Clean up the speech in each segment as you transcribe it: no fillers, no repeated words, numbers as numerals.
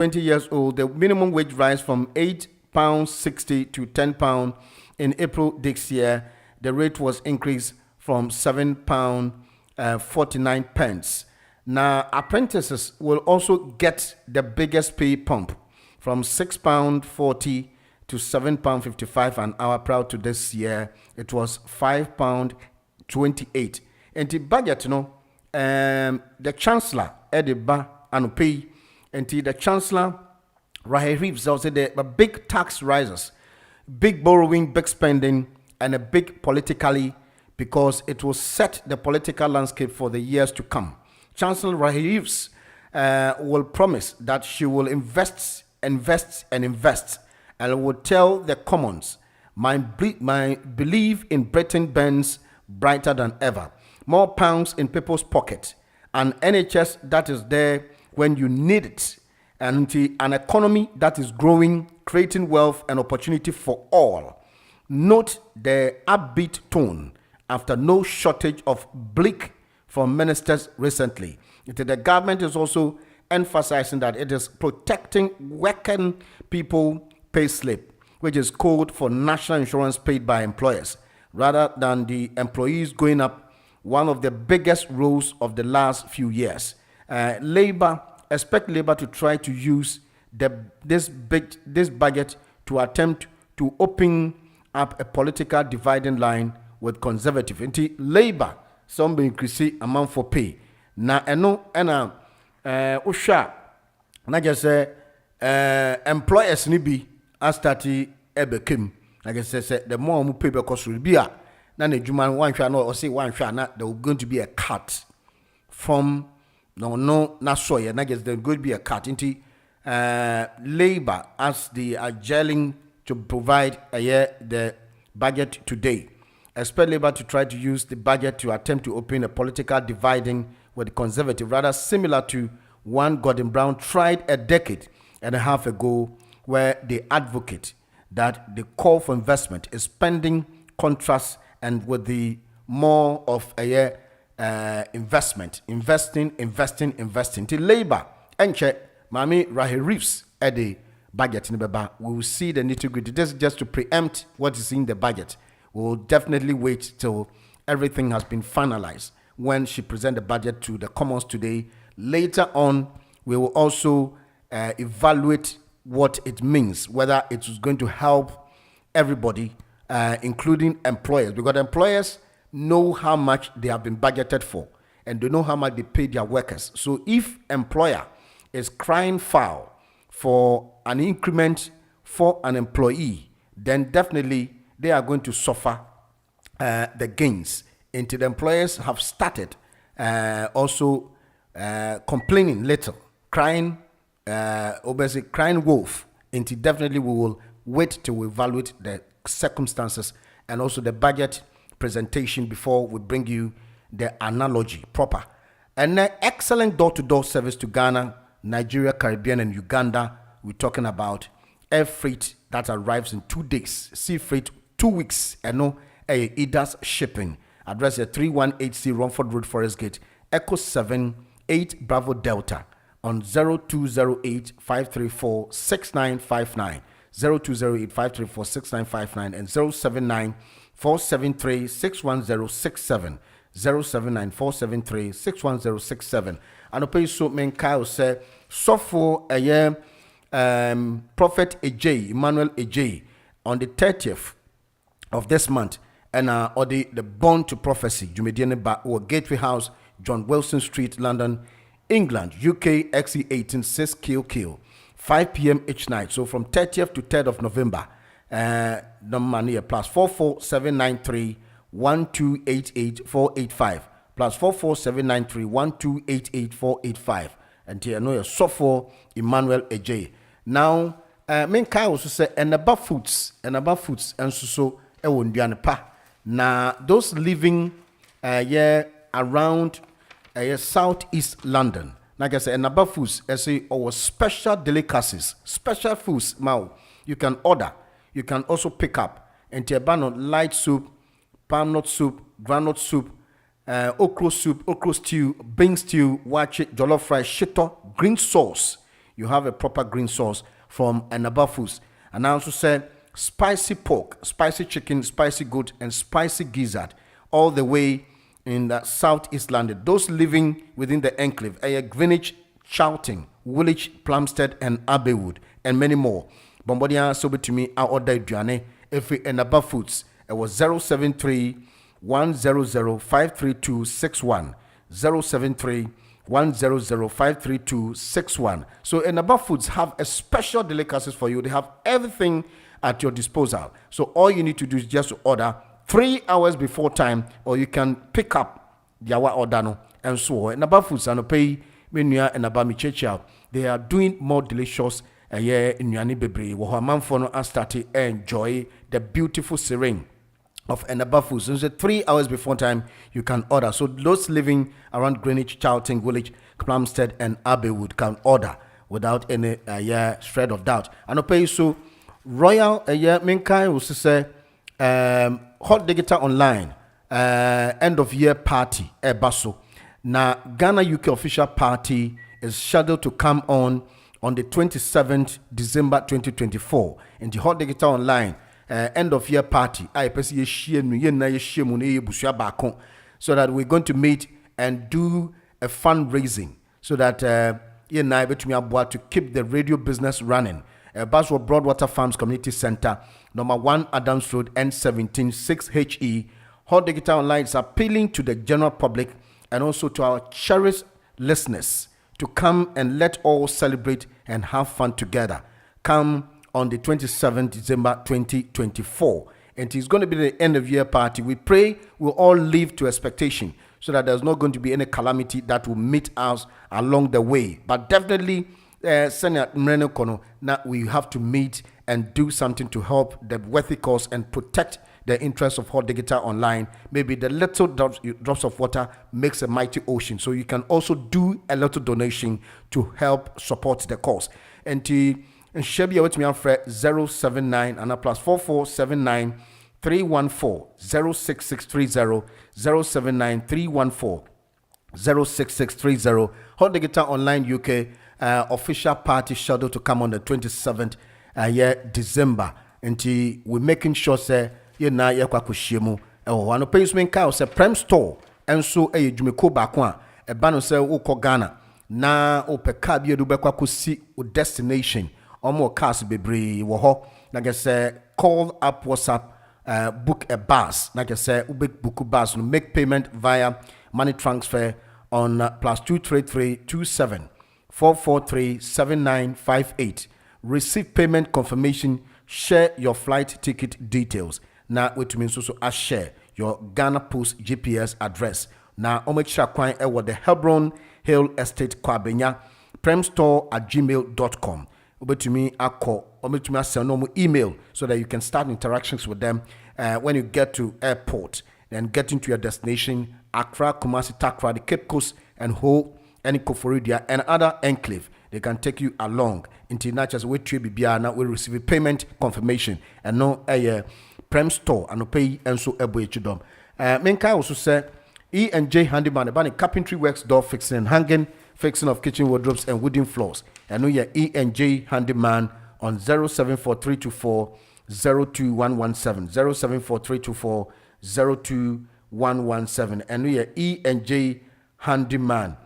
20 years old, the minimum wage rise from £8.60 to £10 in April this year. The rate was increased from £7.49. Now, apprentices will also get the biggest pay pump from £6.40 to £7.55 an hour. Prior to this year, it was £5.28. And the budget, the Chancellor, Ediba, and pay. And the Chancellor, Rahel Reeves, also the big tax rises, big borrowing, big spending, and a big politically, because it will set the political landscape for the years to come. Chancellor Rahel Reeves will promise that she will invest, and will tell the Commons, my belief in Britain burns brighter than ever. More pounds in people's pocket, an NHS that is there when you need it, and an economy that is growing, creating wealth and opportunity for all. Note the upbeat tone after no shortage of bleak from ministers recently. The government is also emphasizing that it is protecting working people pay slip, which is code for national insurance paid by employers, rather than the employees going up, one of the biggest roles of the last few years. Expect Labour to try to use this budget to attempt to open up a political dividing line with Conservative. Inti Labour, some be increase amount for pay. Na ena usha na just say employers ni bi astati ebekem. Na just say the more mu pay because will be a na juma one share no or say one share na there will going to be a cut from not so yeah. I guess there's going to be a cut into Labour as they are gelling to provide the budget today. Expect Labour to try to use the budget to attempt to open a political dividing with the Conservative, rather similar to one Gordon Brown tried a decade and a half ago, where they advocate that the call for investment is spending contrasts and with the more of a investing. Till Labour and Mami Rahel Reeves at the budget in Baba, we will see the nitty-gritty. This is just to preempt what is in the budget. We will definitely wait till everything has been finalized when she presents the budget to the Commons today. Later on, we will also evaluate what it means, whether it is going to help everybody, including employers, because employers know how much they have been budgeted for and they know how much they pay their workers. So if employer is crying foul for an increment for an employee, then definitely they are going to suffer the gains. Until the employers have started also complaining little, crying, obviously crying wolf. Until definitely we will wait to evaluate the circumstances and also the budget presentation before we bring you the analogy proper. And an excellent door-to-door service to Ghana, Nigeria, Caribbean, and Uganda. We're talking about air freight that arrives in 2 days, sea freight 2 weeks, and no EDAS shipping. Address at 3180 Romford Road, Forest Gate, Echo 78 Bravo Delta on 0208 534 6959, 0208 534 6959, and 079 473 61067, 079 473 61067. And okay, so men Kyle said, so for a year, Prophet AJ, Emmanuel AJ, on the 30th of this month, and or the Born to Prophecy, Jumediane Ba or Gateway House, John Wilson Street, London, England, UK, XE18 6 QQ, 5 p.m. each night. So from 30th to 3rd of November, the money plus 44793 1288 485 plus 44793 1288 485. And here know your software Emmanuel AJ. Now, men Kai also say and above foods and so pa. Now those living around southeast London, like I say, and above foods, I say our special delicacies, special foods. Now you can order, you can also pick up and tiabano light soup, palm nut soup, groundnut soup, okra soup, okra stew, bean stew, watch it, jollof rice, shito, green sauce. you have a proper green sauce from Enaba Foods. And I also said spicy pork, spicy chicken, spicy goat, and spicy gizzard, all the way in the southeast London. Those living within the enclave, Greenwich, Charlton, Woolwich, Plumstead, and Abbeywood, and many more. Bombardier sober to me, I order Duane, if we Enaba Foods. It was 073 100 53261. 073 100 53261. So Enaba Foods have a special delicacies for you. They have everything at your disposal. So all you need to do is just to order 3 hours before time, or you can pick up the hour order no, and so on. Enaba Foods and pay menu Enaba Michecha. They are doing more delicious in Nuani Bebre. Wohamanfono and start to enjoy the beautiful serene of Enaba Foods. So 3 hours before time, you can order. So those living around Greenwich, Charlton, Woolwich, Plumstead, and Abbeywood can order without any shred of doubt. And I pay so Royal Minkai will say Hot Digital Online end of year party baso. Now Ghana UK official party is scheduled to come on the 27th December 2024 in the Hot Digital Online end of year party. So that we're going to meet and do a fundraising so that to keep the radio business running. Baswell Broadwater Farms Community Center, number 1 Adams Road, N17 6HE. Hot Digital Online is appealing to the general public and also to our cherished listeners to come and let all celebrate and have fun together. Come on the 27th December 2024. And it's going to be the end of year party. We pray we'll all live to expectation so that there's not going to be any calamity that will meet us along the way. But definitely, now we have to meet and do something to help the worthy cause and protect the interests of Hot Digital Online. Maybe the little drops of water makes a mighty ocean. So you can also do a little donation to help support the cause. And Shebi with me on 079 and a plus 4479 314 06630 079 314 06630. Hot Digital Online UK official party scheduled to come on the 27th December. And we're making sure say ye na ye kwa kushemu one payment car say prem store and so jumeko bakwa e ba no say ukọ Ghana na opeka bi edu bekwa kusi o destination omo cars bebre wo ho na get say call up WhatsApp book a bus na get say book bus no make payment via money transfer on +233 27 443 7958. Receive payment confirmation. Share your flight ticket details. Now, which means also share your Ghana Post GPS address. Now, omechira kwan ewo the Hebron Hill Estate Kwabenya premstore@gmail.com. Obetumi akọ ometumi send no email so that you can start interactions with them when you get to airport and get into your destination Accra, Kumasi, Takra, the Cape Coast, and Ho, and Koforidia, and other enclave. They can take you along into Natchez with Tribibia. Now will receive a payment confirmation and no Prem Store and pay and so ebo chidom. Menka also said E&J Handyman about carpentry works, door fixing and hanging, fixing of kitchen wardrobes and wooden floors. And no E&J Handyman on 074324 02117 074324 02117 and we E&J Handyman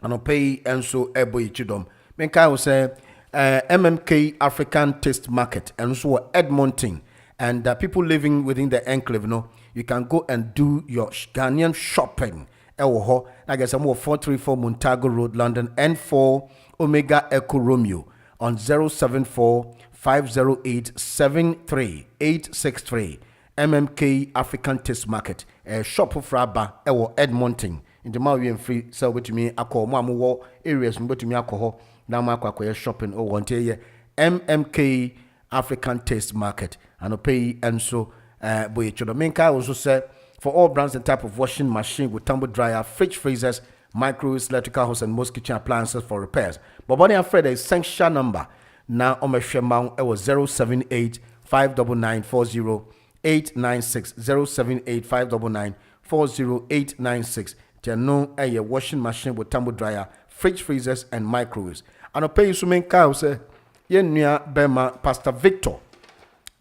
and pay and so ebo chidom. Menka will say MMK African Taste Market and so Edmonton. And people living within the enclave, you can go and do your Ghanaian shopping. I guess I'm 434 Montago Road, London, N4 Omega Echo Romeo on 074 508 73863. MMK African Taste Market. Shop of Rabba, Edmonton. In the Maui free sell with me, I call Mamu areas, but to me, alcohol. Now, my shopping or one day. MMK African Taste Market and pay and so boy Chodomenka also said for all brands and type of washing machine with tumble dryer, fridge freezers, microwaves, electrical hose and most kitchen appliances for repairs. But Bonnie and Fred is sanction number now on my shemang it was 078 599 40896 078 599 40896. There no a washing machine with tumble dryer, fridge freezers and microwaves. And pay so men cow say, Yenya Bema Pastor Victor.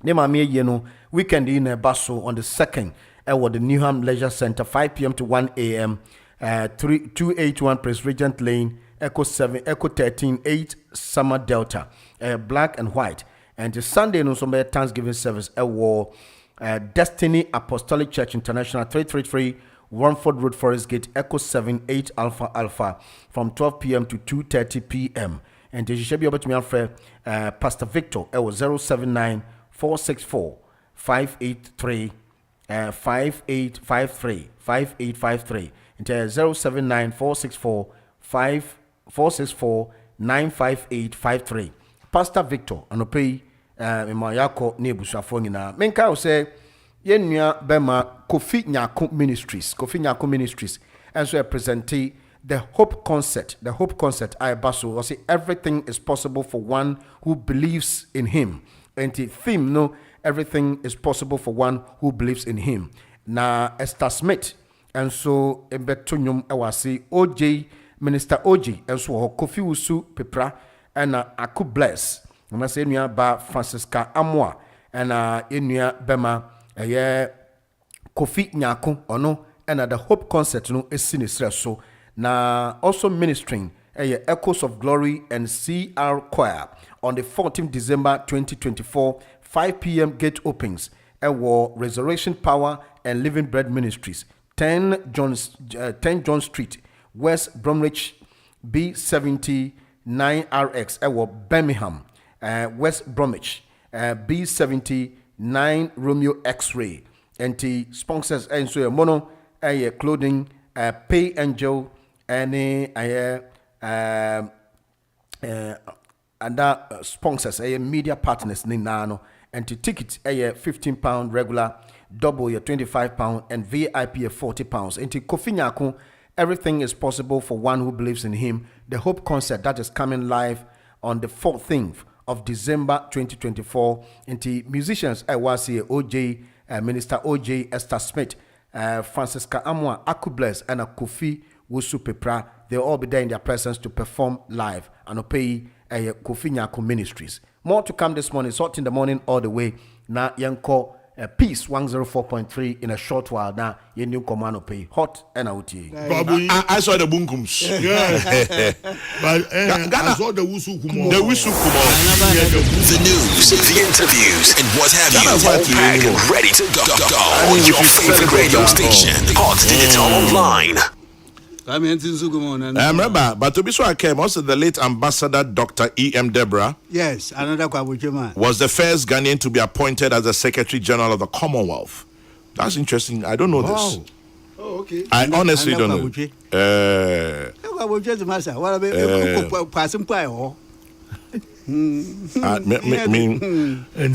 Nema me no weekend in a basso on the 2nd at the Newham Leisure Center, 5 p.m. to 1 a.m. 281 Prince Regent Lane, Echo 7, Echo 13, 8 Summer Delta, black and white. And the Sunday no some Thanksgiving service at Destiny Apostolic Church International, 333 Warnford Road, Forest Gate, Echo 7, 8 Alpha Alpha, from 12 p.m. to 2:30 p.m. And they should be able to me after Pastor Victor, 079 464 583 5853 5853 into 079 464 464 95853. Pastor Victor anope Mayako Nebushafo nyina menka say yenua bema Kofi Nyako Ministries and so presente the Hope Concert I baso or say everything is possible for one who believes in him. And the theme no everything is possible for one who believes in him. Na Esther Smith and so ebetonyum ewase OJ Minister OJ and so Kofi Usu Pepra and Aku Bless. Na say nua ba Francisca Amwa and enua bema Kofi Nyako ono and the Hope Concert no esinisre so na also ministering Echoes of Glory and CR Choir on the 14th December 2024, 5 p.m. gate opens at Resurrection Power and Living Bread Ministries, 10 John Street, West Bromwich, B79RX at Birmingham, West Bromwich, B79 Romeo X-Ray, and the sponsors and so mono clothing, Pay Angel, and sponsors media partners ni nano and the tickets £15 regular, double your £25 and VIP £40. And to Kofi Nyako, everything is possible for one who believes in him. The Hope Concert that is coming live on the 14th of December 2024. And the musicians was here OJ Minister OJ Esther Smith, Francisca Amwa, Aku Bless, and Kofi Wusu Pepra. They'll all be there in their presence to perform live and pay Kofi Nyako Ministries. More to come this morning. It's Hot in the Morning all the way. Now, Yanko Peace 104.3 in a short while. Now, you new command pay Hot and out. I saw the bunkums. But I saw the Wusu Kumo. The Wusu Kumo. The news, the interviews, and what have you. All packed and ready to go. On your favorite radio station, Hotdigitalonline. Remember, but to be sure I came, also the late Ambassador Dr. E.M. Deborah. Yes, another Kwabuchema. Was the first Ghanaian to be appointed as the Secretary General of the Commonwealth. That's interesting. I don't know this. Oh, okay. I honestly don't know. And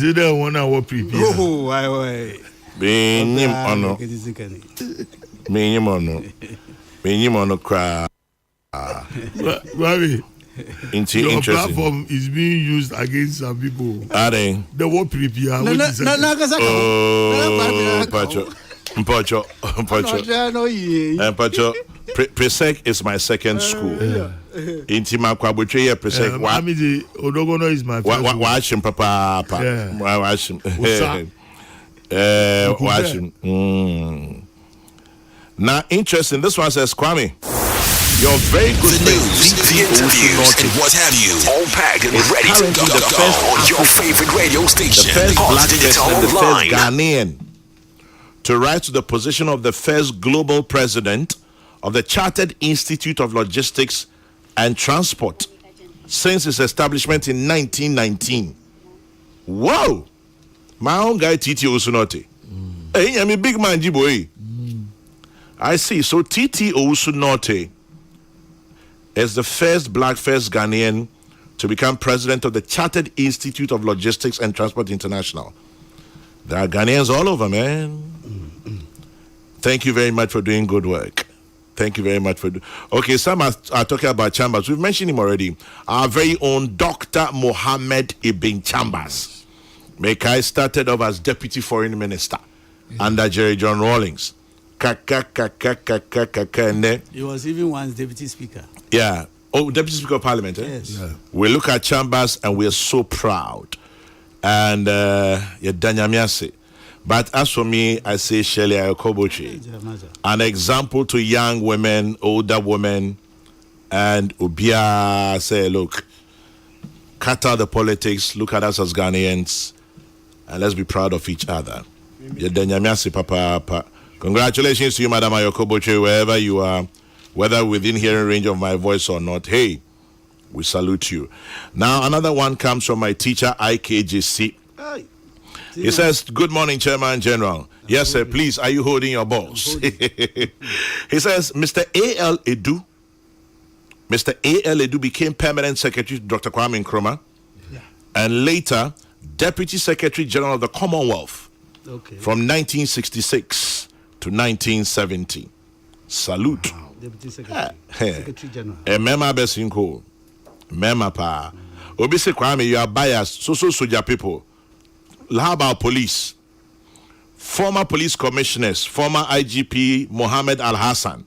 the one hour prepare. Oh, I being him or no. Me him or no. Your platform is being used against some people. Are they? The word prepare. Pacho. Presec is my second school. Intima Kwabuche Presec. Odogono is my first. Watch him, Papa. Watch him. Watch him. Now, interesting. This one says, Kwame, you're very good. The news, the interviews, and what have you. All packed and ready to go. On your favorite radio station, the first black person and the first Hotdigitalonline. Ghanaian to rise to the position of the first global president of the Chartered Institute of Logistics and Transport since its establishment in 1919. Wow! My own guy, Titi Osunote. Hey, I'm a big man, Jiboy. I see. So Titi Osunote is the first Ghanaian to become president of the Chartered Institute of Logistics and Transport International. There are Ghanaians all over, man. Thank you very much for doing good work. Thank you very much for okay, some are talking about Chambers. We've mentioned him already. Our very own Dr. Mohammed Ibn Chambers. Mekai started off as Deputy Foreign Minister under Jerry John Rawlings. He was even once Deputy Speaker. Yeah. Oh, Deputy Speaker of Parliament, eh? Yes. Yeah. We look at Chambers and we are so proud. And but as for me, I say Shirley Ayokobochi, an example to young women, older women, and Ubia say, look, cut out the politics, look at us as Ghanaians, and let's be proud of each other. Papa. Congratulations to you, Madam Ayokobochi, wherever you are, whether within hearing range of my voice or not. Hey, we salute you. Now, another one comes from my teacher, IKGC. He says, good morning, Chairman General. Yes, sir, please, are you holding your balls? He says, Mr. A.L. Edu became Permanent Secretary to Dr. Kwame Nkrumah, and later Deputy Secretary General of the Commonwealth from 1966 to 1970. Salute. Wow. Deputy Secretary. Secretary General. Mema Besinko. Mema pa. Obisi Kwame, you are biased. So soldier people. How about police? Former police commissioners, former IGP Mohammed Al Hassan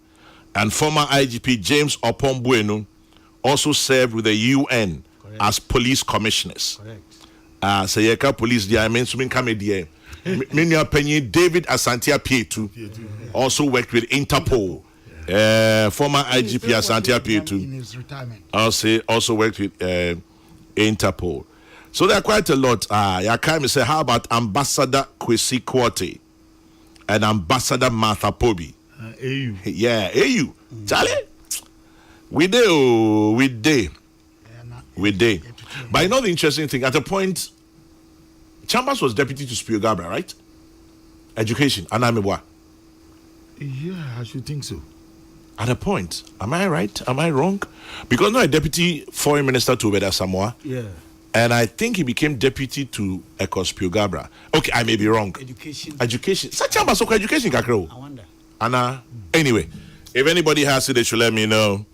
and former IGP James Opombuenu also served with the UN as police commissioners. Correct. So yeka police dia mensumin kamedie. Many opinion David Asantia Pietu also worked with Interpol. Former IGP Asantia Pietu in his retirement also worked with Interpol. So there are quite a lot. Yakami say, how about Ambassador Kwesi Kwate and Ambassador Martha Pobi? AU. Yeah, AU. Charlie, we did. But you know the interesting thing, at a point, Chambers was deputy to Spio Gabra, right? Education, Anamibwa. Yeah, I should think so. At a point, am I right? Am I wrong? Because now a deputy foreign minister to Obeda Samoa. Yeah. And I think he became deputy to Spio Gabra. Okay, I may be wrong. Education. Such Chambers okay, education, Kakro. I wonder. Anna. Anyway, if anybody has it, they should let me know.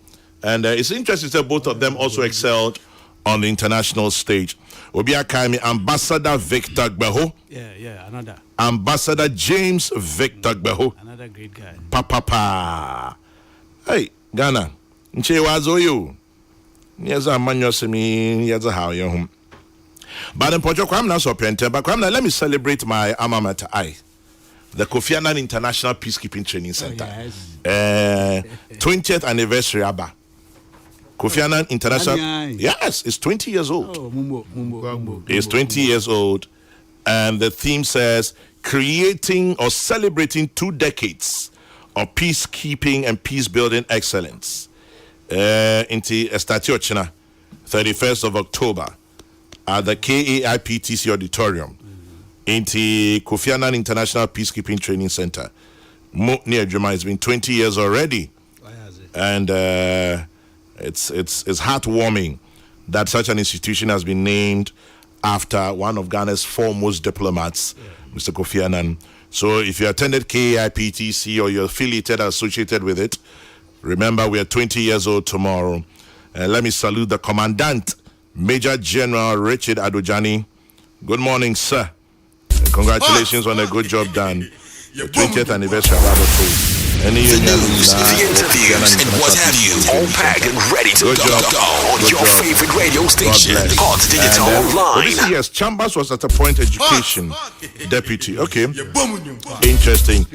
And it's interesting that both of them also excelled on the international stage. Obia Kaimi, Ambassador Victor Gbeho. Yeah, another. Ambassador James Victor Gbeho. Another great guy. Papa. Hey, Ghana. Nche wazoyo. Nyaza manyo semi, nyaza how you home. But in Pojo Kwamna so pente, but Kwamna, let me celebrate my alma mater. The Kofi Annan International Peacekeeping Training Center. 20th anniversary, Abba. Kofi Annan International. Yes, it's 20 years old. Oh, Mumbo. It's 20 years old. And the theme says, creating or celebrating 2 decades of peacekeeping and peace building excellence. Into Estatio China, 31st of October, at the KAIPTC Auditorium, into Kofi Annan International Peacekeeping Training Center. Near Juma, it's been 20 years already. And it's heartwarming that such an institution has been named after one of Ghana's foremost diplomats, Mr. Kofi Annan. So if you attended KAIPTC or you're affiliated or associated with it, remember we are 20 years old tomorrow. Let me salute the Commandant, Major General Richard Adojani. Good morning, sir. And congratulations on a good job done. The 20th anniversary of Abato. The news, the interviews, and what have you, all packed and ready to go on your favorite radio station, Hot Digital Online. This year's Chambers was at a point education deputy. Okay, interesting.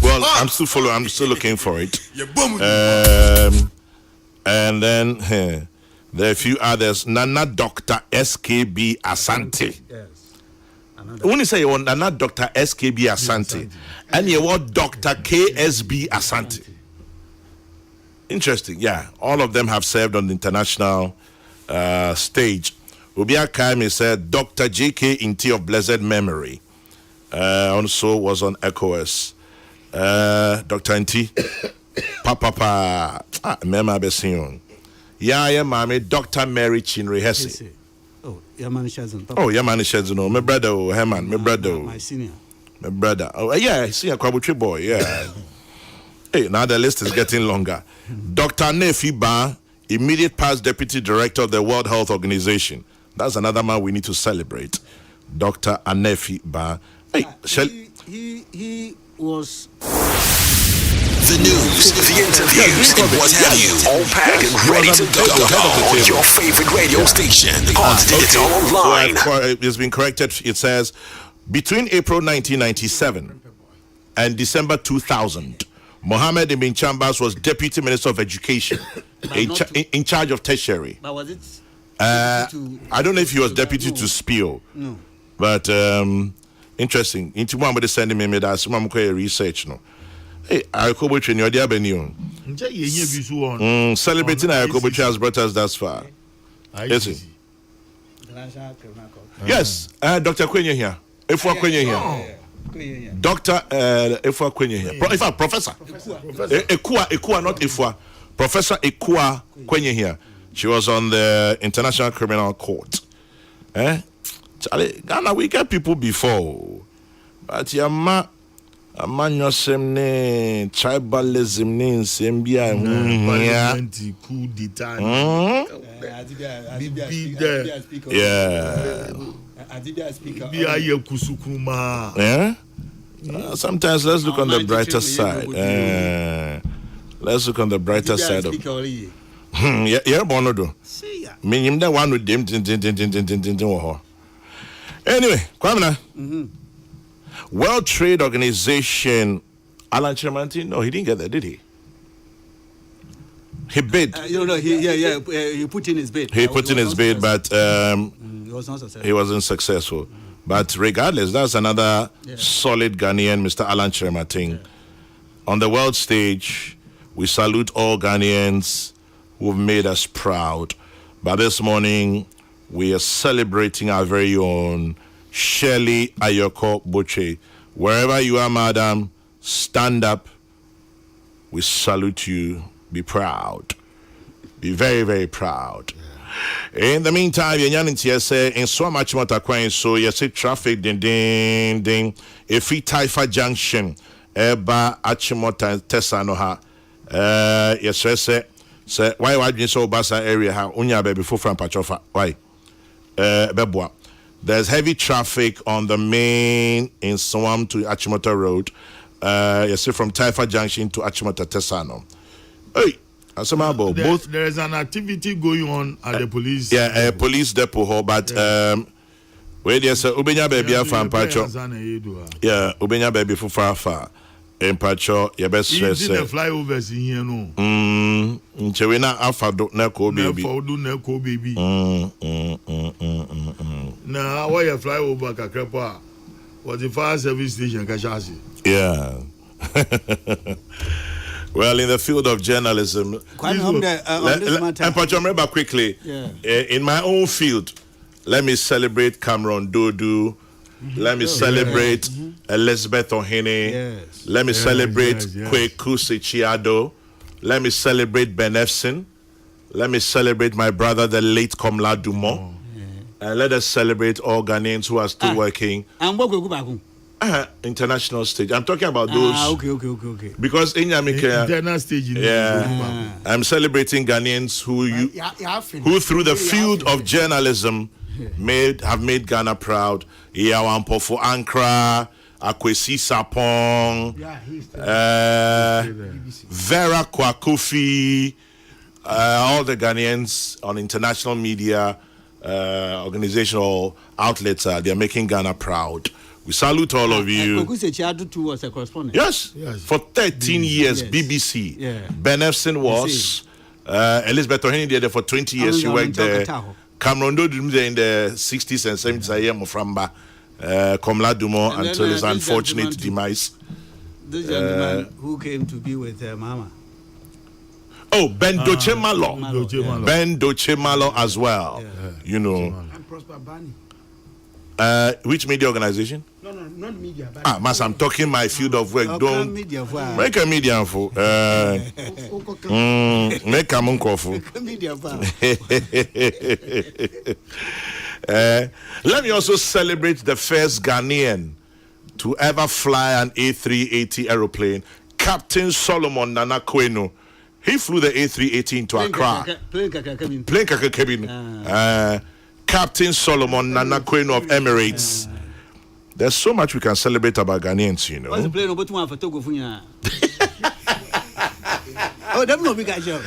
Well, I'm still following. I'm still looking for it. And then there are a few others. Nana Dr. SKB Asante. Yes. When you say you want Nana Dr. SKB Asante, and you want Dr. KSB Asante. Interesting, yeah. All of them have served on the international stage. Ubia Kaimi said Dr. J.K. Inti of blessed memory also was on ECOWAS. Dr. Inti, Papa, Mema Besion. Yeah, Mami, Dr. Mary Chinri Hesse. Oh, Yamani Shazan. Oh, Yamani Shazan. My brother, Herman, my brother. My senior. My brother. Oh, yeah, I see a Kwabuchi boy, yeah. Hey, now the list is getting longer. Dr. Nefi Ba, immediate past deputy director of the World Health Organization. That's another man we need to celebrate. Dr. Anefi Ba. Hey, He was. The news, the interviews, and what have you, all packed and ready to go on your favorite radio station, Hot Digital Online. It's been corrected. It says between April 1997 and December 2000, Mohammed Ibn Chambers was Deputy Minister of Education in charge of tertiary. But was it? I don't know if he was deputy to Spio. No. But interesting. Into one with sending me that some research. No. Hey, I go with you. Celebrating I go has brought us thus far. Yes. Yes. Dr. Kwenye here. If we're Kwenye here. Doctor, if we're Kwenye here. If I'm Professor. Ekua, not Ifwa. Professor Ekua Kwenye here. She was on the International Criminal Court. Charlie, Ghana, we get people before. But your man yosemne tribalism ne nsembia coup d'etat. Sometimes let's look on the brighter side. Let's look on the brighter side of yeah, Bonodo. Meaning that one with them. Anyway, Kwamina. World Trade Organization, Alan Chiramanti, no, he didn't get that, did he? He bid. He put in his bid. He put in his bid, but he was not successful. He wasn't successful. But regardless, that's another solid Ghanaian, Mr. Alan Chiramanti. On the world stage, we salute all Ghanaians who've made us proud. But this morning, we are celebrating our very own Shirley Ayoko Boche. Wherever you are, madam, stand up. We salute you. Be proud. Be very, very proud. In the meantime, in so much more so you see traffic ding. A free Taifa Junction. Eba Achimota Tesanoha. Yes, sir. Say why you so basa area ha unya baby for from Pachofa. Why? Bebwa. There's heavy traffic on the main in Swam to Achimota Road. You see from Taifa Junction to Achimota Tesano. Hey, Asamabo, both there is an activity going on at the police. Police depot, but where there's a Ubenya baby from Pacho. Yeah, Ubenya baby for far. In Pacho, your best stress. The flyovers in here, no. Chewina Alpha do Neko baby. Neko baby. Now, why you fly over Kakrepa? Was the fire service station, Kashasi? Yeah. Well, in the field of journalism, and Pacho, remember quickly, in my own field, let me celebrate Cameron Dodu. Let me celebrate Elizabeth Ohene. Yes. Let me celebrate Kweku Sechiado. Let me celebrate Ben Efson. Let me celebrate my brother, the late Komla Dumont. And let us celebrate all Ghanaians who are still working. International stage. I'm talking about those. Okay. Because in Yamika, international stage. I'm celebrating Ghanaians who through the field of journalism have made Ghana proud. Iawampo for Ankara, Akwesi Sapong, Vera Kwakufi, all the Ghanaians on international media, organizational outlets, they're making Ghana proud. We salute all of you. Was a correspondent. Yes. For 13 years, BBC. Ben Efson was. Elizabeth Ohene did there for 20 years. She worked there. Cameron Dodu in the 60s and 70s. I am from Komla Dumont until his unfortunate demise. This gentleman who came to be with Mama. Oh, Ben Doche Malo. Ben Doche Malo as well. You know. And Prosper Bani. Which media organization? No, not media. Mas, I'm talking my field of work. Don't make a media for. Make a monk of. Let me also celebrate the first Ghanaian to ever fly an A380 aeroplane, Captain Solomon Nana Kwenu. He flew the A380 into Accra. Plane cabin. Captain Solomon Nana Kwenu of Emirates. There's so much we can celebrate about Ghanaians, you know. What's the plane about one for Togo? Oh, them no big job.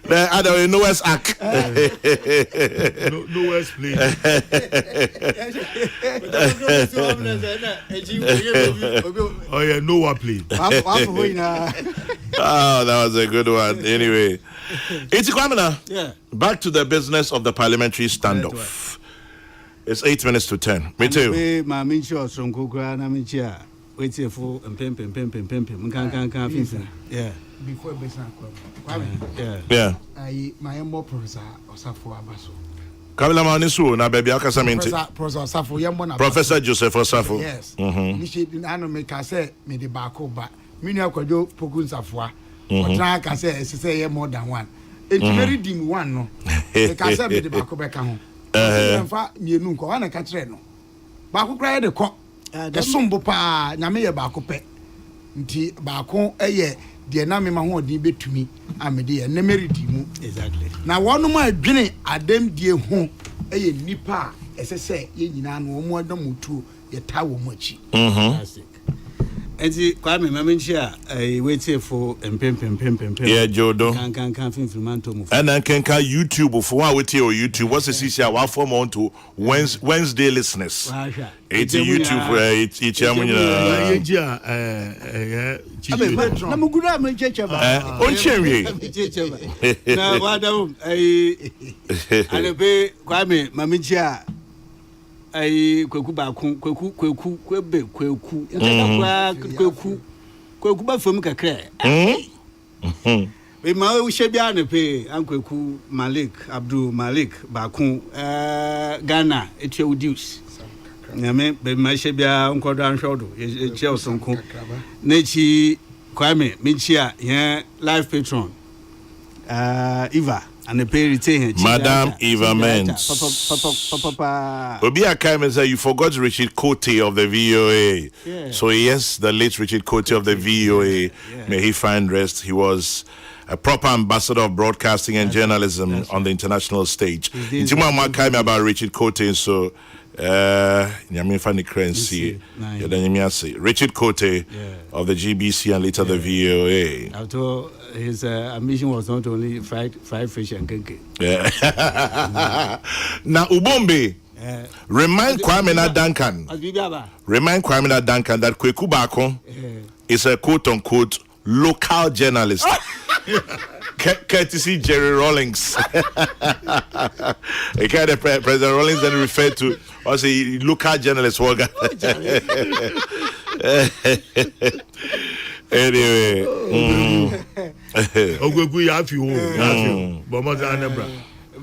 I don't know what's act. No West please. Oh yeah, Noah please. Oh, that was a good one. Anyway, it's Kwamina. Yeah. Back to the business of the parliamentary standoff. It's 8 minutes to 10. Me too. My mentor from Kukra, na mentor. Wait for and pim. Yeah. Before Bessan Yeah. my more professor or Safo Abaso. Kabila Manisu, na baby Akasaminti. Professor Safo Yamona. Professor Joseph Osafo. Yes. Nano make I say me the bako, but Minia Kojo Pokun Safwa. Or drag I say more than one. It's very dim one, no. The Casa me the bako back home. In fact, you know, Koana Catreno. Bako cried the cock. The Sumbo pa, Namia Bako pe. Nti Bako, a deɛ na me ma ho ɔdin betumi amede na meridi mu Exactly. na wɔn mo adwene adam die ho ɛyɛ nipa a ɛsɛ sɛ yɛ nyinaa no wɔn adam mutuo yɛ ta wɔ mu akyi. Fantastic. Enti Kwame mamenchi a wait for pem. Yeah, Jodo. Kan finfirmanto mu. And then can YouTube for one with your YouTube. What's the CC? One form on to Wednesday listeners. It's YouTube for it's chairman. Na mugura mencheche ba. On cherry. Na wada alepe Kwame mamenchi a kweku kwebe kweku ba fam kakra we ma we shebia ne pe ankweku Abdul Malik Bakun Ghana etudius nyame be ma shebia nkodo anhwodo e che sonko na chi Kwame minchia ye live patron Eva and the pay retain Madam Eva Mens. Papa. Obi Akaime said you forgot Richard Cote of the VOA. Yeah. So yes, the late Richard Cote of the VOA. Yeah. May he find rest. He was a proper ambassador of broadcasting and journalism on the international stage. Intima Akaime about Richard Cote, so Nyame Fanny Crency, Richard Cote of the GBC and later the VOA. After his ambition was not only fried fish and cake. Yeah. Now Ubombe, remind Kwame Duncan. Remind Kwame Duncan that Kweku Bakon is a quote unquote local journalist. Courtesy Jerry Rawlings. President Rawlings then referred to as a local journalist. Anyway,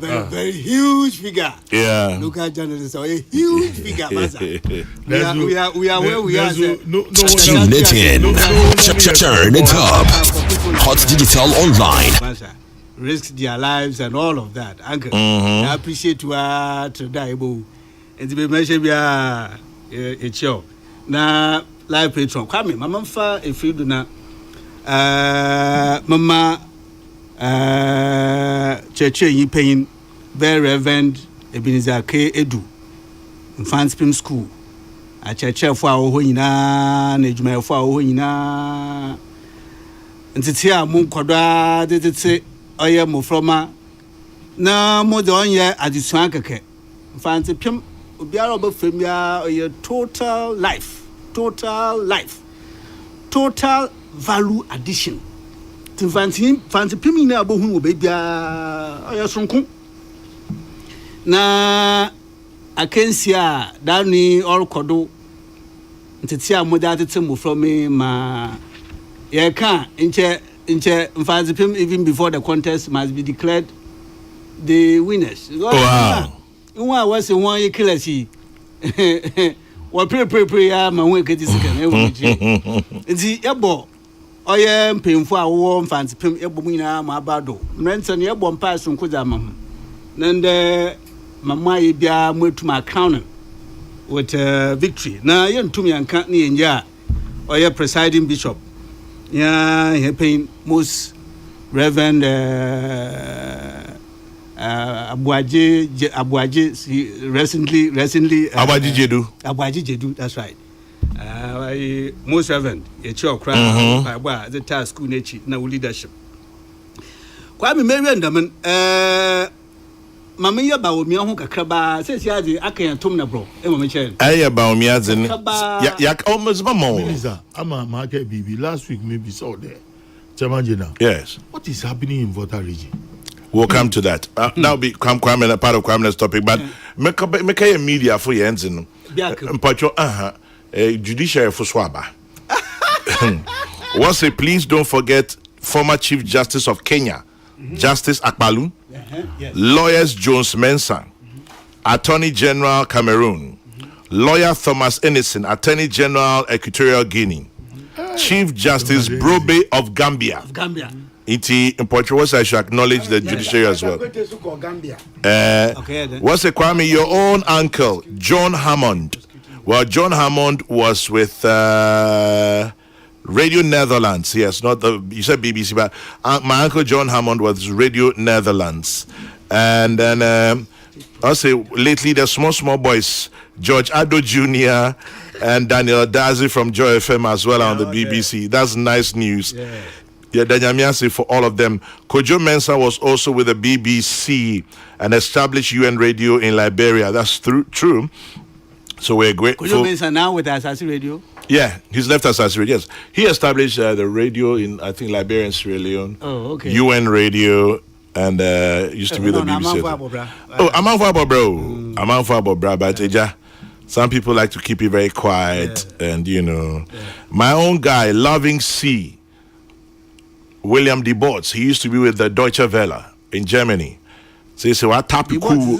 very huge figure. Yeah. Local journalists are a huge figure. We are where we are. Tune it in. Turn it up. Hotdigitalonline. Risk their lives and all of that. Uncle, I appreciate you to die. And to be mentioned, it's show. Now, live patron. Come, Mama, if you do not, Mama. Church you paying very Reverend Ebenezer K. Edu in Fanspim School. A church for our hoina, Nejma for our hoina. And to see a moon quadra, did it say, oh, yeah, Mofroma. No more than 1 year at the Swankake. Fancy Pim, Ubiarabo Femia, or your total life, total value addition. Fancy pimi na abohun obebia oyosonko na akensia dani orkodo ntete amoda tete mo from me ma ye kan nche fancy pim even before the contest must be declared the winners. Wow. Nwa was one ye kilasi wa pre ya ma won kedi sika na ewu nti ebo oye mpemfo a wo mfanti pem ebom nyina ma abado mrenta ne ebom pa sonko za ma ho nande mama ye bia mwatum account with victory na ye ntum yanka ne yenja oye presiding bishop ya he paying most reverend Abuaji recently Abuaji Jedu, that's right. Most reverend the task school na leadership. Kwame Marian Daman Mama ba o mi ho kakra ba se sia de akan tom na bro e mo me chen ba o mi azen ya almost mama Minister ama market bibi last week maybe saw there Chamajina. Yes, What is happening in Volta region? We'll come to that. That'll be Kwame, a part of Kwame's topic. But make a media for your ends in Pacho, judiciary for Swaba. Once say, please don't forget former Chief Justice of Kenya, Justice Akpalu, lawyers Jones Mensah, Attorney General Cameroon, lawyer Thomas Ennison, Attorney General Equatorial Guinea, Chief Justice Brobe of Gambia. Iti in Portugal, I should acknowledge the judiciary as well. What's it, Kwame? Your own uncle, John Hammond. Well, John Hammond was with Radio Netherlands. Yes, not the, you said BBC, but my uncle John Hammond was Radio Netherlands. And then I'll say lately the small boys, George Addo Jr. and Daniel Dazi from Joy FM as well on the BBC. That's nice news. Yeah, Danyamiasi for all of them. Kojo Mensah was also with the BBC and established UN radio in Liberia. That's true. So we're grateful. Kojo Mensah now with Asasi Radio? Yeah, he's left Asasi Radio. Yes. He established the radio in, I think, Liberia and Sierra Leone. Oh, okay. UN radio and used to be the BBC. Amanfabo, bro. Amanfabo, bro. But some people like to keep it very quiet. And, my own guy, Loving Sea. William De Bots, he used to be with the Deutsche Welle in Germany. So he said, "What type of cool?"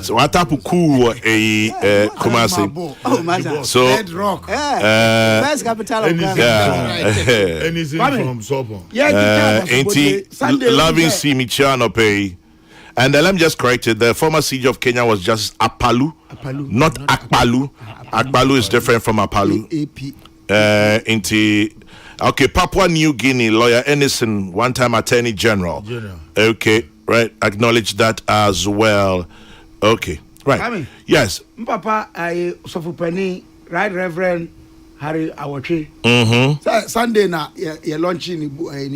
So what type of cool a Kumasi? So Red Rock, best capital of Ghana. Anything from Sopo? Loving C. Michiano Pay. And let me just correct it. The former siege of Kenya was just Apalu, not Akpalu. Akpalu is different from Apalu. Okay, Papua New Guinea lawyer Ennison, one-time Attorney General. Okay, right. Acknowledge that as well. Okay, right. Kwame. Yes. Papa, I Sofupani, Right Reverend Harry Awachi. Sunday na ye launching ni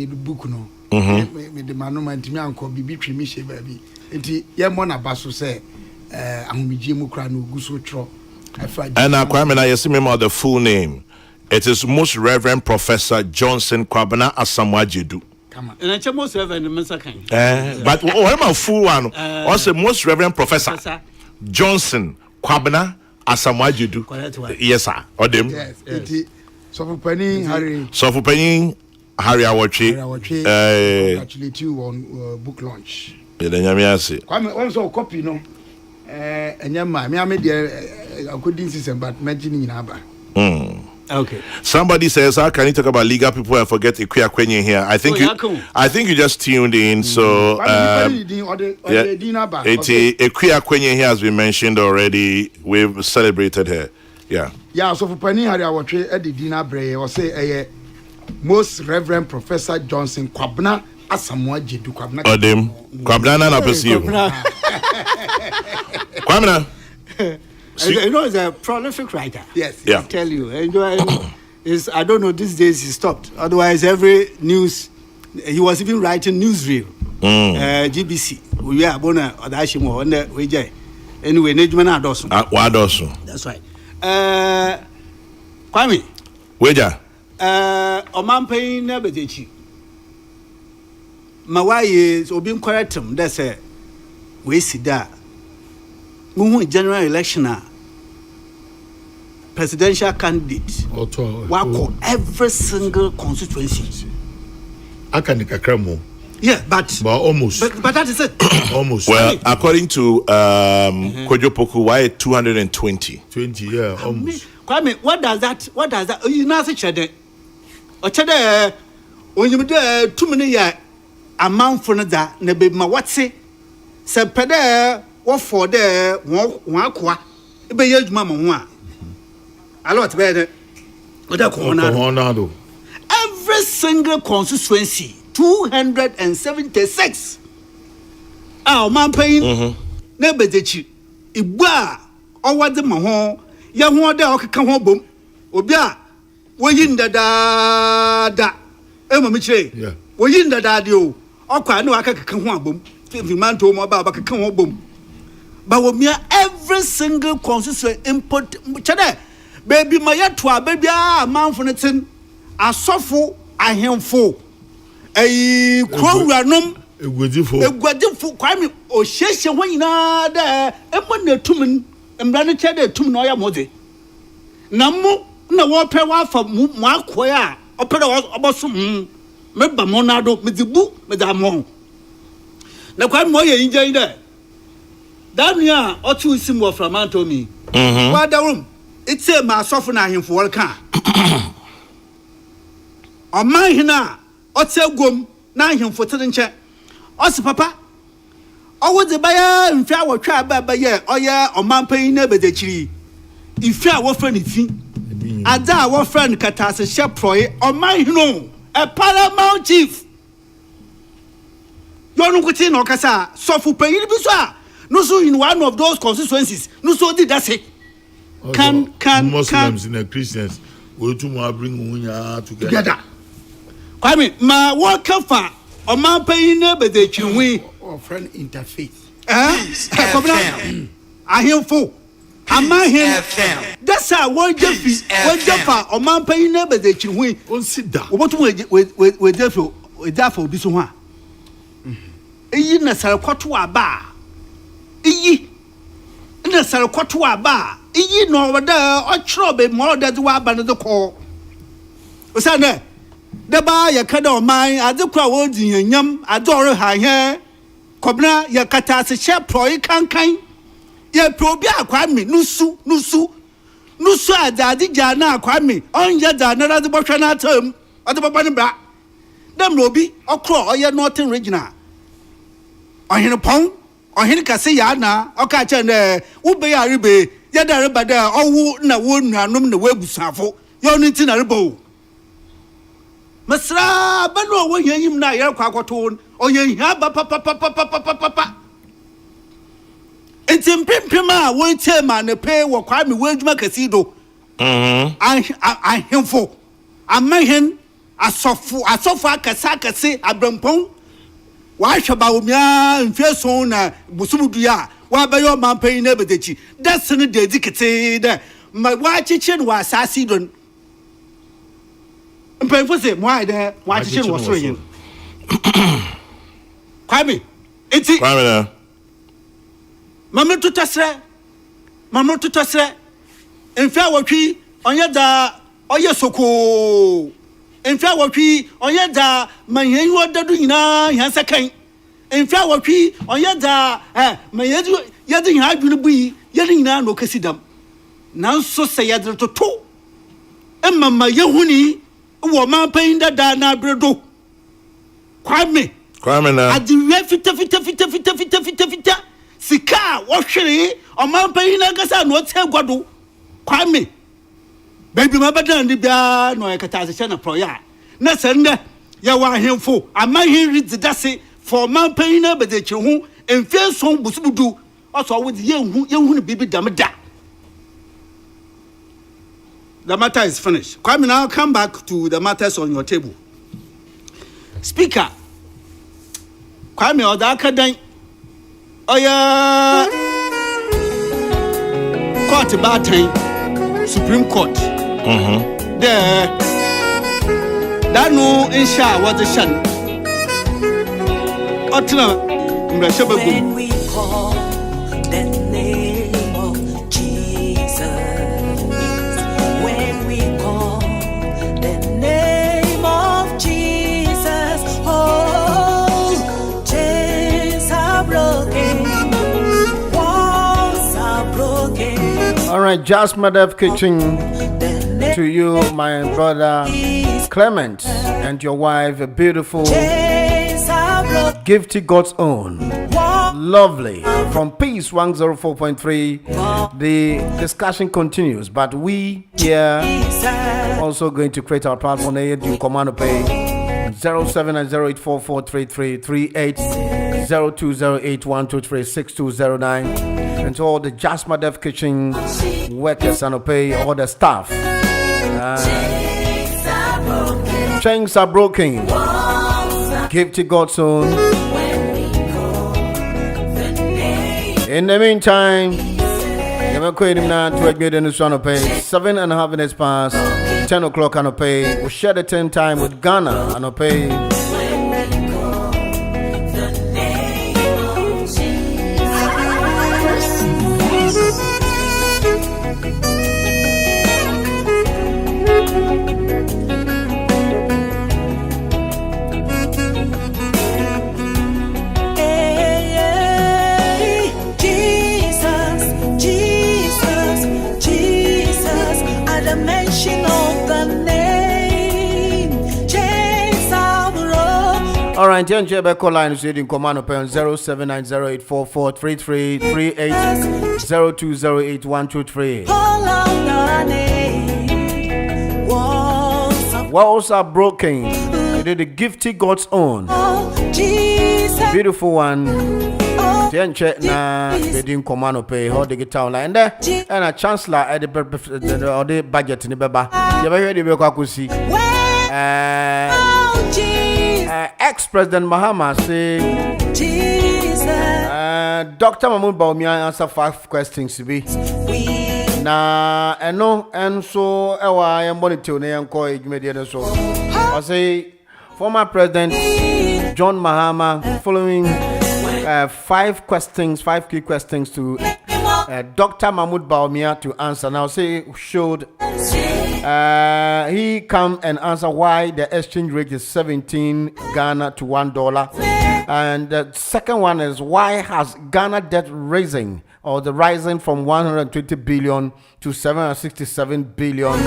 book no. Me the manuma ntimi anko bibi twemi hye baabi. Enti ye mo na baso se ahomigye mu kra no guso tro. And Kwame na yesi me the full name. It is Most Reverend Professor Johnson Kwabena Asamoah Jedu. Come on. And I Most Reverend Mensah. But I'm a full one. Also, Most Reverend Professor Johnson Kwabena Asamoah Jedu. Yes, sir. Odem. Yes. Sofupani Harry Awachi. Congratulate you on book launch. Kwame, also copy no. Enyama me amede according system but mentioning aba. Okay. Somebody says, "How can you talk about legal people and forget Ikuya Kwenye here?" I think you just tuned in. So Ikuya Kwenye here has been mentioned already. We've celebrated her. Yeah. Yeah. So for Penny Harry Awatwe at the dinner break, or say Most Reverend Professor Johnson Kwabena Asamoah Jedu Kwabena. Odem Kwabena na perceive. Kwabena. You know, he's a prolific writer. Yes. Yeah. I tell you. I don't know, these days he stopped. Otherwise, every news, he was even writing newsreel. GBC. We are bona Odashimo on the Wejay. Anyway, Nejmana Dawson. That's right. Kwame. Weja. Omampe Nebedechi. Mawaye, so being correct him, that's a we see that. General election, presidential candidate, wako every single constituency. Yeah, but almost. But that is it. Almost. Well, according to Kojo Poku, why 220? 20, yeah, almost. Kwame, what does that? You know, such a day. When you do 2 million amount for that, nebe ma what's it? Sepede. What for the one qua? Be your mamma one. A lot better. Every single constituency, 276. a man paying never the chi Iba or what the maho young one there come home obia we in the da Emma Miche Yeah. we in the dadio or quite no I can come home boom if you man to my baba can come home boom but we mere every single constituent input chade baby my yatwa baby man for nothing a suffer I him for a crow ranum egwadifo kwame o hyehye ho nyina da emo na tumun mbra ne chede tum na oya mode na mo na wo pe wa fa mu akoya a opere oboso me ba mo na do me dibu me da mo na kwame mo ye inje ide da nua otu sim wo from antomi wa da room it's a ma sofo na ahemfo wor ka o man hina otegom na ahemfo tede nche Osi papa owo de baya mfia wo twa baba ye oye omanpan na bedechiri ifia wo friend fi ada wo friend katase she proye oman hino a paramount chief you no kuti no kasa so fu payin bi so a no so in one of those constituencies no so did that say can Muslims and Christians we to bring unya together kwame ma wo kafa Oman paying neighbor they chinwe or friend interfaith. I hear full. I'm my hand. That's how one Jeffa Oman paying neighbor they chinwe. On sit down. What with therefore be so one. In a Sarakotua bar. In a Sarakotua bar. No whether or trouble more than the one by the call. Was that there? The bar ya kada o man adekwa wo din yam adore ha he kobna ya kata se she proy kankan ya probi akwame nusu adade ja na akwame onye da na rade bohwa na atam ade baba ne bra dem robi okro oye northern regional ohene pon ohene kase ya na oka che na wo be ya ribe ya da riba da owu na wo nuanom na wabusafo yo no ti na ribo Masra bano wo him na yer kwa kwato o ye hia ba pa entimpim a wo tema ne pe wo kwa me wadwuma kasido ahemfo amahen asofo akase abrampon wa hweba wo mia mfeso na busumudu ya wa ba yo mampan na bedechi dasene de dikete de wa chiche no asasi don mpemfo se mo ade wa chiche no so yin kwame enti Kwame na. Mamno tutasre enfia wotwi onye da oye soko enfia wotwi onye da manyen wodadu nyina hyansa kan enfia wotwi onye da manyedu yedi nya adwene bui yedi nyina no kasidam nanso se yedre toto emma yehuni wo manpan da na bredo kwame na adiwe fita sika wohwere omanpan na gasa no te gwado kwame baby mabadan ni bia no ekata se na proya na sende ya wa hemfo amahin rid dase for manpan na bedechi hu emfie so busubudu oso wo de yehu bibi damda. The matter is finished. Kwame, now come back to the matters on your table. Speaker, Kwame, or the academic, oh yeah, court about time, Supreme Court. There, that no insha was a shan. Otna, when we call the name of Jesus. When we call the name of Jesus, oh, chains are broken, walls are broken. All right, just Madam Kitchen to you, my brother Clement, and your wife, a beautiful gift to God's own. Lovely. From Peace 104.3, the discussion continues, but we here also going to create our platform. You command to pay 079084433338. 0208-123-6209. And to all the Jasper Dev Kitchen workers and pay all the staff. Chains are broken. Give to God's own. In the meantime, you're quitting now to admit in this one pay 7.5 minutes past 10 o'clock on pay. We'll share the 10 time with Ghana and pay. All right, Jen Jebeko line is reading command upon 079084433338 0208-123. Walls are broken. It is the gifty God's own. Beautiful one. Jen check na reading command upon Hotdigitalonline there and a chancellor at the budget in the baba. You ever heard the Bekusi? Ex-President Mahama say Dr. Mahmoud Bawumia answer 5 questions to be na eno enso ewa ya monitor na yanko ejumede so I say former President John Mahama following 5 key questions to Dr. Mahmoud Bawumia to answer. Now say showed he come and answer why the exchange rate is 17 Ghana to $1. And the second one is why has Ghana debt rising or the rising from 120 billion to 767 billion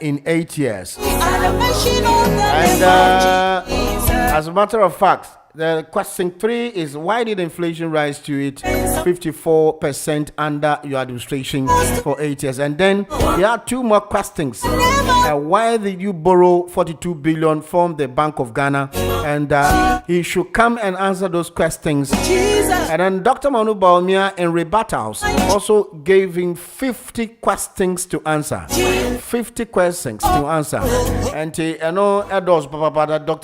in 8 years. And as a matter of fact, the question 3 is why did inflation rise to it 54% under your administration for 8 years? And then there are 2 more questions. Why did you borrow 42 billion from the Bank of Ghana? And he should come and answer those questions. And then Dr. Mahmoud Bawumia in rebuttals also gave him 50 questions to answer. 50 questions to answer. And you know, that Dr.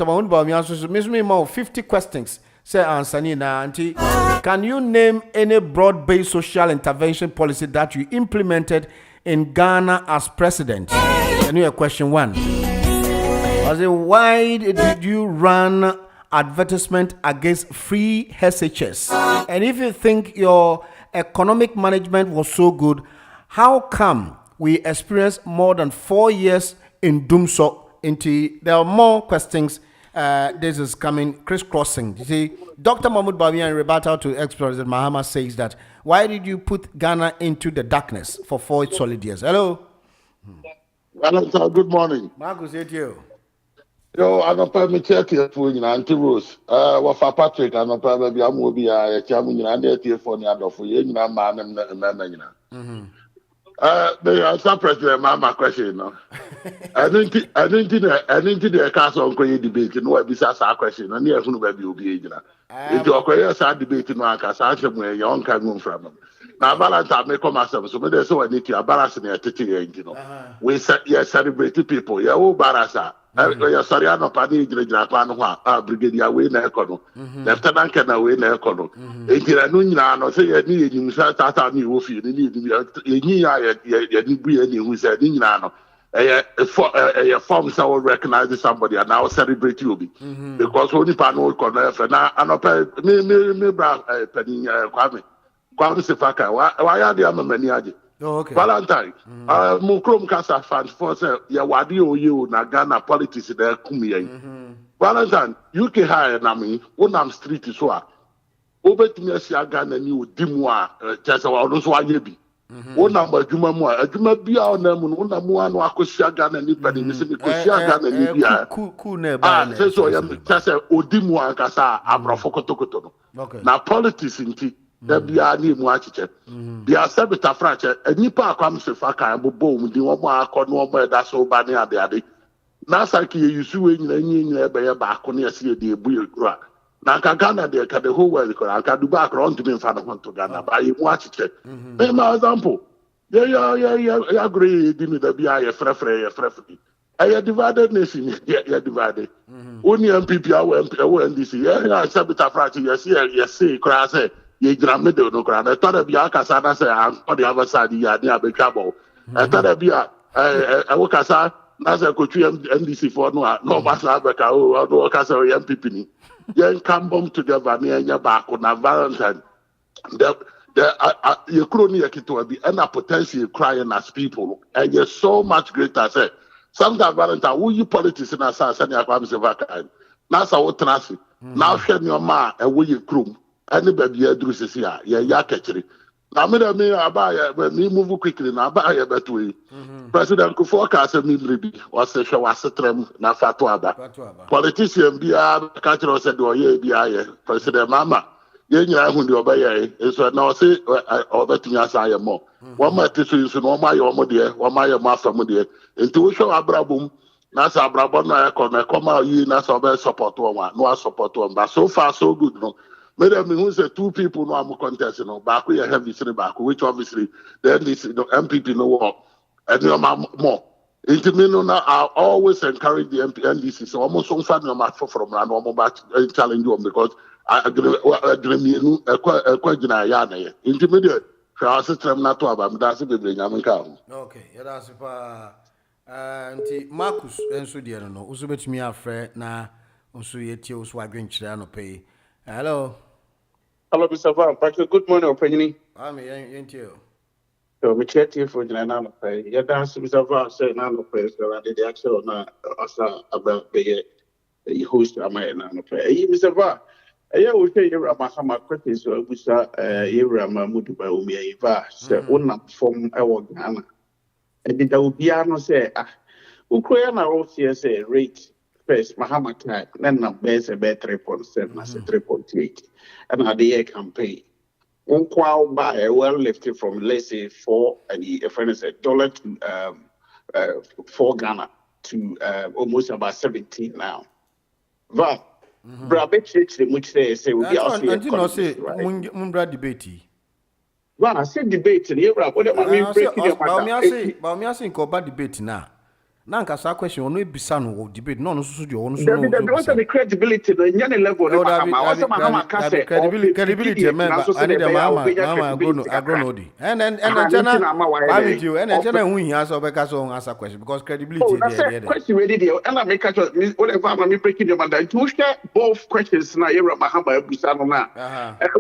Mahmoud Bawumia also makes me more 50 questions. Say answer na auntie. Can you name any broad-based social intervention policy that you implemented in Ghana as president? And you question 1. I say, why did you run advertisement against free SHS? And if you think your economic management was so good, how come we experienced more than 4 years in doomsday? There are more questions. This is coming crisscrossing. You see, Dr. Mahmoud Bawumia in rebuttal to ex-President Mahama says that why did you put Ghana into the darkness for 4 solid years? Hello. Hello, good morning. Marcus, it's you. Yo, I don't pay me check here for you, Auntie Rose. What for Patrick? I don't pay me. I'm going to be a chairman. I'm there for you. I'm for you. I'm man. The answer President Mama question. No, I didn't the council on the debate. No, it's a question. And you're going to be obedient. If you're going to debate, no, I can't answer when you're on camera from them. Now, Valentine may come myself. So, there's so I need to embarrass me at the we celebrate people. Yeah, oh, Barasa. Sorry, I'm not planning to Brigadier Way na Econo. Lieutenant Colonel Way na Econo. Ejira Nunya no say you need you start out new wolf you need you be any who said no. A form so recognize somebody and now celebrate you because only panel corner now and me penny Kwame Sefaka why are the many Oh, okay. Valentine, Mukrom Casa fans for say, wadi you na Ghana politics there kumia. Valentine, UK high na me, Unam Street is wa. Obetumi sia Ghana ni odimwa, chese wa odun so ayebi. Unam adwuma mu adwuma bia onam no unam anu akosia Ghana ni padi mi se mi kosia Ghana ni bia. Ku na ba. Say so ya chese odimwa kasa abrofo kotokoto no. Okay. Na politics inti there be a new achiche. Be a sabita fracture, a nipa comes to Faka and boom, the one more corner that's so bad near the other. Nasaki, you sue in the back on your see the bull. na Ghana de the whole world ko aka Dubai around to me fa no to Ghana ba you watch it me ma example yeah agree di me da bia ye frefre I divided nation yeah divided only MPP awo NDC yeah sabita frati yes say kra say ye gira middle no kra na tora bia kasa na say on the other side ya dey abetwabo tora bia wo kasa na say ko twi NDC for no matter abeka no kasa MPP ni yen come bomb together na nya back na Valentine the you crony yakito be and potential crying as people and you're so much greater say sometimes Valentine who you politics in asa send ya kwam se vaka na sa wo traffic na hwe ne ma e wo ye krum ani ba bia duru sisi a ye ya kachiri na me aba ya me move quickly na aba ya beto president ku forecast me bribi o se hwe wasetrem na fato aba politician bia ka chiro se do ye bia ye president mama ye nya hu ndi obaye so na o se obetinya sa ye mo wo ma tisu so no ma ye o mo de wo ma ye ma fa mo de enti wo hwe abrabum na sa abrabum na come yi na so be support one no support one but so far so good no me who say two people no am contest no back we have this back which obviously then this the MPP no work and no more enti me no na I always encourage the NDC so almost so far no match from na no back challenge them because I agree me no e gina ya na ye enti me dey try system na to aba me da se bebre nyam nka okay ya da se pa anti Marcus enso de no uso betumi afre na uso yetie uso adwenkyere no pay hello Mr. Van. Good morning, opinion. I'm here. So, we chat here for the nano pay. Yeah, that's Mr. Van said nano pay. So, I did the actual about the host of my nano pay. Mr. Van, I will say you're a Mahama question. So, we saw you're a Mamudu by Umiava. So, one from our Ghana. And then there will be no say, Ukraine are also say rate. First, Mahama time, then I'm base about 3.7, I said 3.8. And at the year campaign, one qual buy a well lifted from let's say $4 and the friend said $1 to 4 Ghana to almost about 17 now. But Brabet church the much say we be also and you know say mumbra debate. Well, I said debate in Europe. What am I mean breaking your matter? But me say ko ba debate na. Na nka sa question ono ebisa no debate no so de ono so no the credibility the nyane level no Mahama ka say credibility member ani de mama agrono di and chana I with you and chana hu hia so be ka so answer question because credibility there question ready there and I make whatever am me breaking your mind to share both questions na Yera Mahama ebisa no na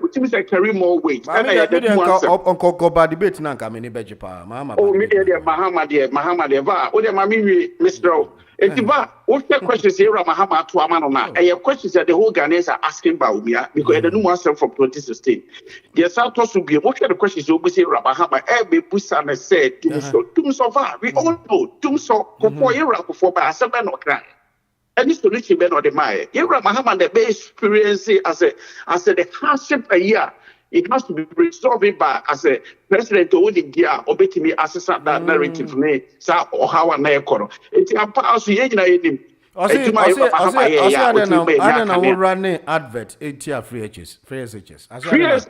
which means I carry more weight and I dey on ba debate na nka me ni beje pa Mahama me there Mahama there va o dey mama Mr. Etiba, what the questions here Mahama to Amanona? And your questions that the whole Ghanaians are asking about me because the new answer from 2016. The Santos will be what the questions you say Mahama, every Busana said, Tumso, we all know Tumso, before by a 7 or cry. And this solution been on the Maya. Yera Mahama, the base experience as the hardship a year. It has to be resolved by as a president to hold the obey me assistant that narrative sa or how an echo. It's a pass in I run advert 8 free HS.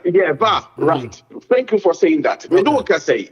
Yeah, right. Thank you for saying that. We know what I say.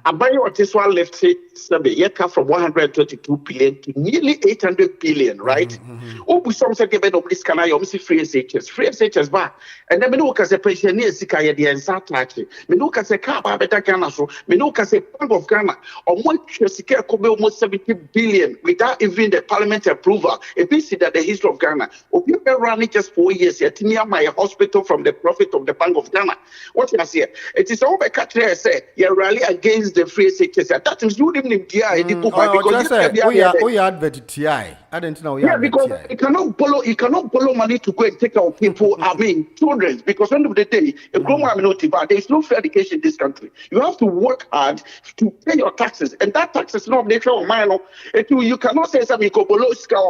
I buy what this one left from 122 billion to nearly 800 billion, right? Oh, we some say give up this canal, you see free SHS back. And then we know what I say pensioners Sikaya the answer tax. We know what I say car better Ghana so. We know what I say Bank of Ghana or one Sikaya could be almost 70 billion without even the parliament approval. A bit that the history of Ghana. We ran it just 4 years. Yet near my hospital from the profit of the Bank of Ghana. What you say? It is all the country say you rally against the free SHS. That is you didn't TI because we advert TI. I didn't know. Yeah, because you cannot borrow money to go and take our people. I mean, children. Because end of the day, there is no free education in this country. You have to work hard to pay your taxes, and that tax is not natural. You cannot say something.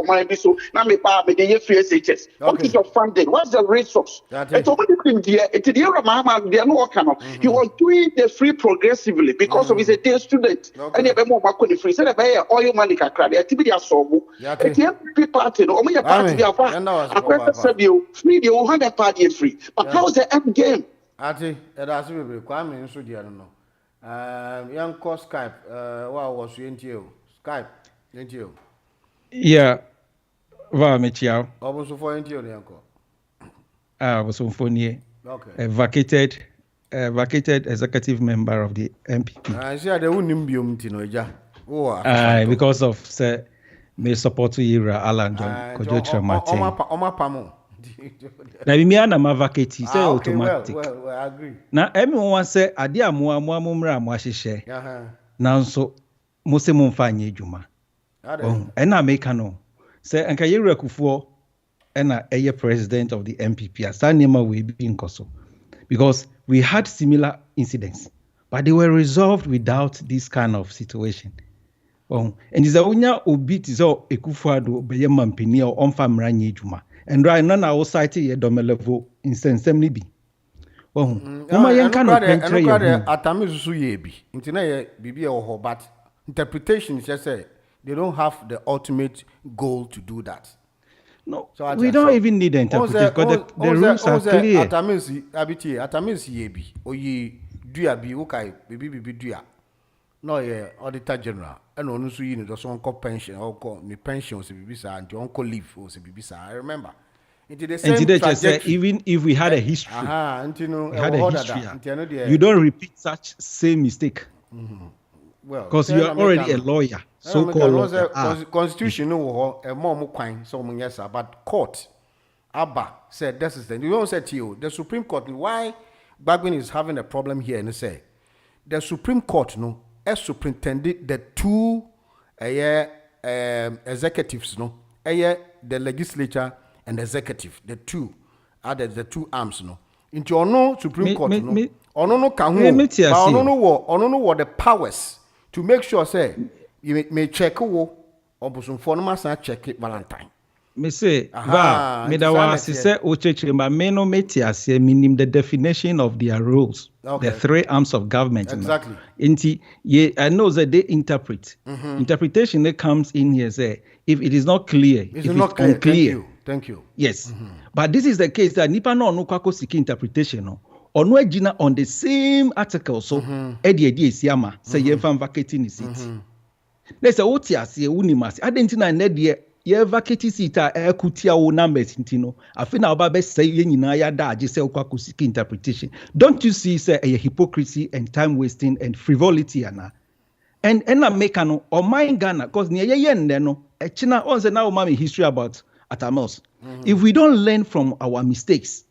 or my so now me pa me dey free SHS. What is your funding? What's the resource? It's only in the Mama they no work no. He was doing the free progressively because of his a day student. And you be more back the free. Say the buy oil money kakra. The activity asobo. It's the party no. Omo your party be afa. I said you free the 100 party free. But how's the end game? Ati, that's really Kwame nso dia no. Young call Skype. What was you into Skype? Into Yeah, va mechiao. Almost for into you, uncle. Was on phone Okay. A vacated executive member of the MPP. I see the unimbium tino ja. Because of say me support to Ira Alan John Kojotra Mate. Oma pamo. Na me ana ma vacate say automatic. Well, I agree. Na everyone say ade amoa mumra mo ahihye. Na nso mo se mo mfa anye adwuma. Ena make no. Say anka Ira Kufuor ena eye president of the MPP asanema we be nkoso. Because we had similar incidents, but they were resolved without this kind of situation. And is a unya obit is all Ekufuado be mampini or on famra nyejuma. And right now our society ye domelevo insensibly be. Atamisu yebi. Intina bibi or but interpretation is just say they don't have the ultimate goal to do that. No, so we don't even need the interpretation because the rules are clear. Atamisi yebi oyi dua bi ukai bibi dua. No ye auditor general. And on so you know so on pension or me pension or bibi sa and on leave or bibi sa. I remember. Into the same trajectory. Even if we had a history, you don't repeat such same mistake. Well, because you are already a lawyer. So-called lawyer. Constitution no a more quine so yes, but court Abba said this is the you don't say to you the Supreme Court why Bagwin is having a problem here and say the Supreme Court no as superintended the two executives no the legislature and the executive the two added the two arms no into ono Supreme Court no ono no can ono what the powers to make sure say you may check wo obusun for no masa check it Valentine. Me say me da wa say o cheche ma me no meti ase minim the definition of their rules. The three arms of government. Exactly. Inti I know that they interpret. Interpretation that comes in here say if it is not clear, if it's unclear. Thank you. Yes. But this is the case that nipa no kwako seek interpretation no. Ono agina on the same article so edi esiama say ye fan vacating is it. Let's say oti ase unimase adentina na de ye vacate seat a ekutia wo numbers ntino afi na oba be say ye nyina ya da age say kwako seek interpretation. Don't you see say a hypocrisy and time wasting and frivolity ana. And na make no or mind Ghana cause near ye nne no e china on say now mama history about Atamos. If we don't learn from our mistakes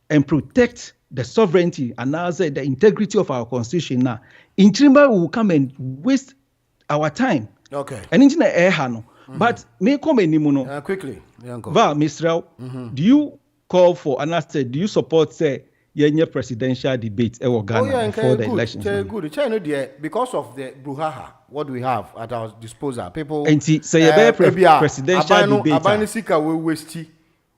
and protect the sovereignty and the integrity of our constitution now, Inchimba will come and waste our time. Okay. And Inchina ehano. But me come anymore. Quickly. Va, Mr. Do you call for and I said, do you support say yenye presidential debate Ghana before the elections? Good. China because of the brouhaha, what we have at our disposal. People and say presidential debate. We waste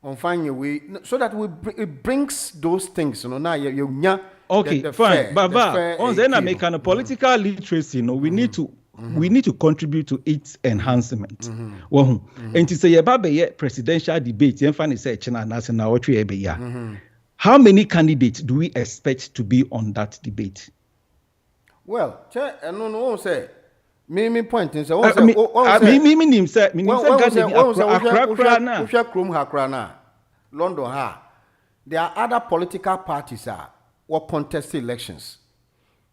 on finding a way so that it brings those things, you know. Now you okay, the fine, but on then I make a political literacy. We need to contribute to its enhancement. And to say about presidential debate, how many candidates do we expect to be on that debate? Well, no say. Me point is there are other political parties what contest elections.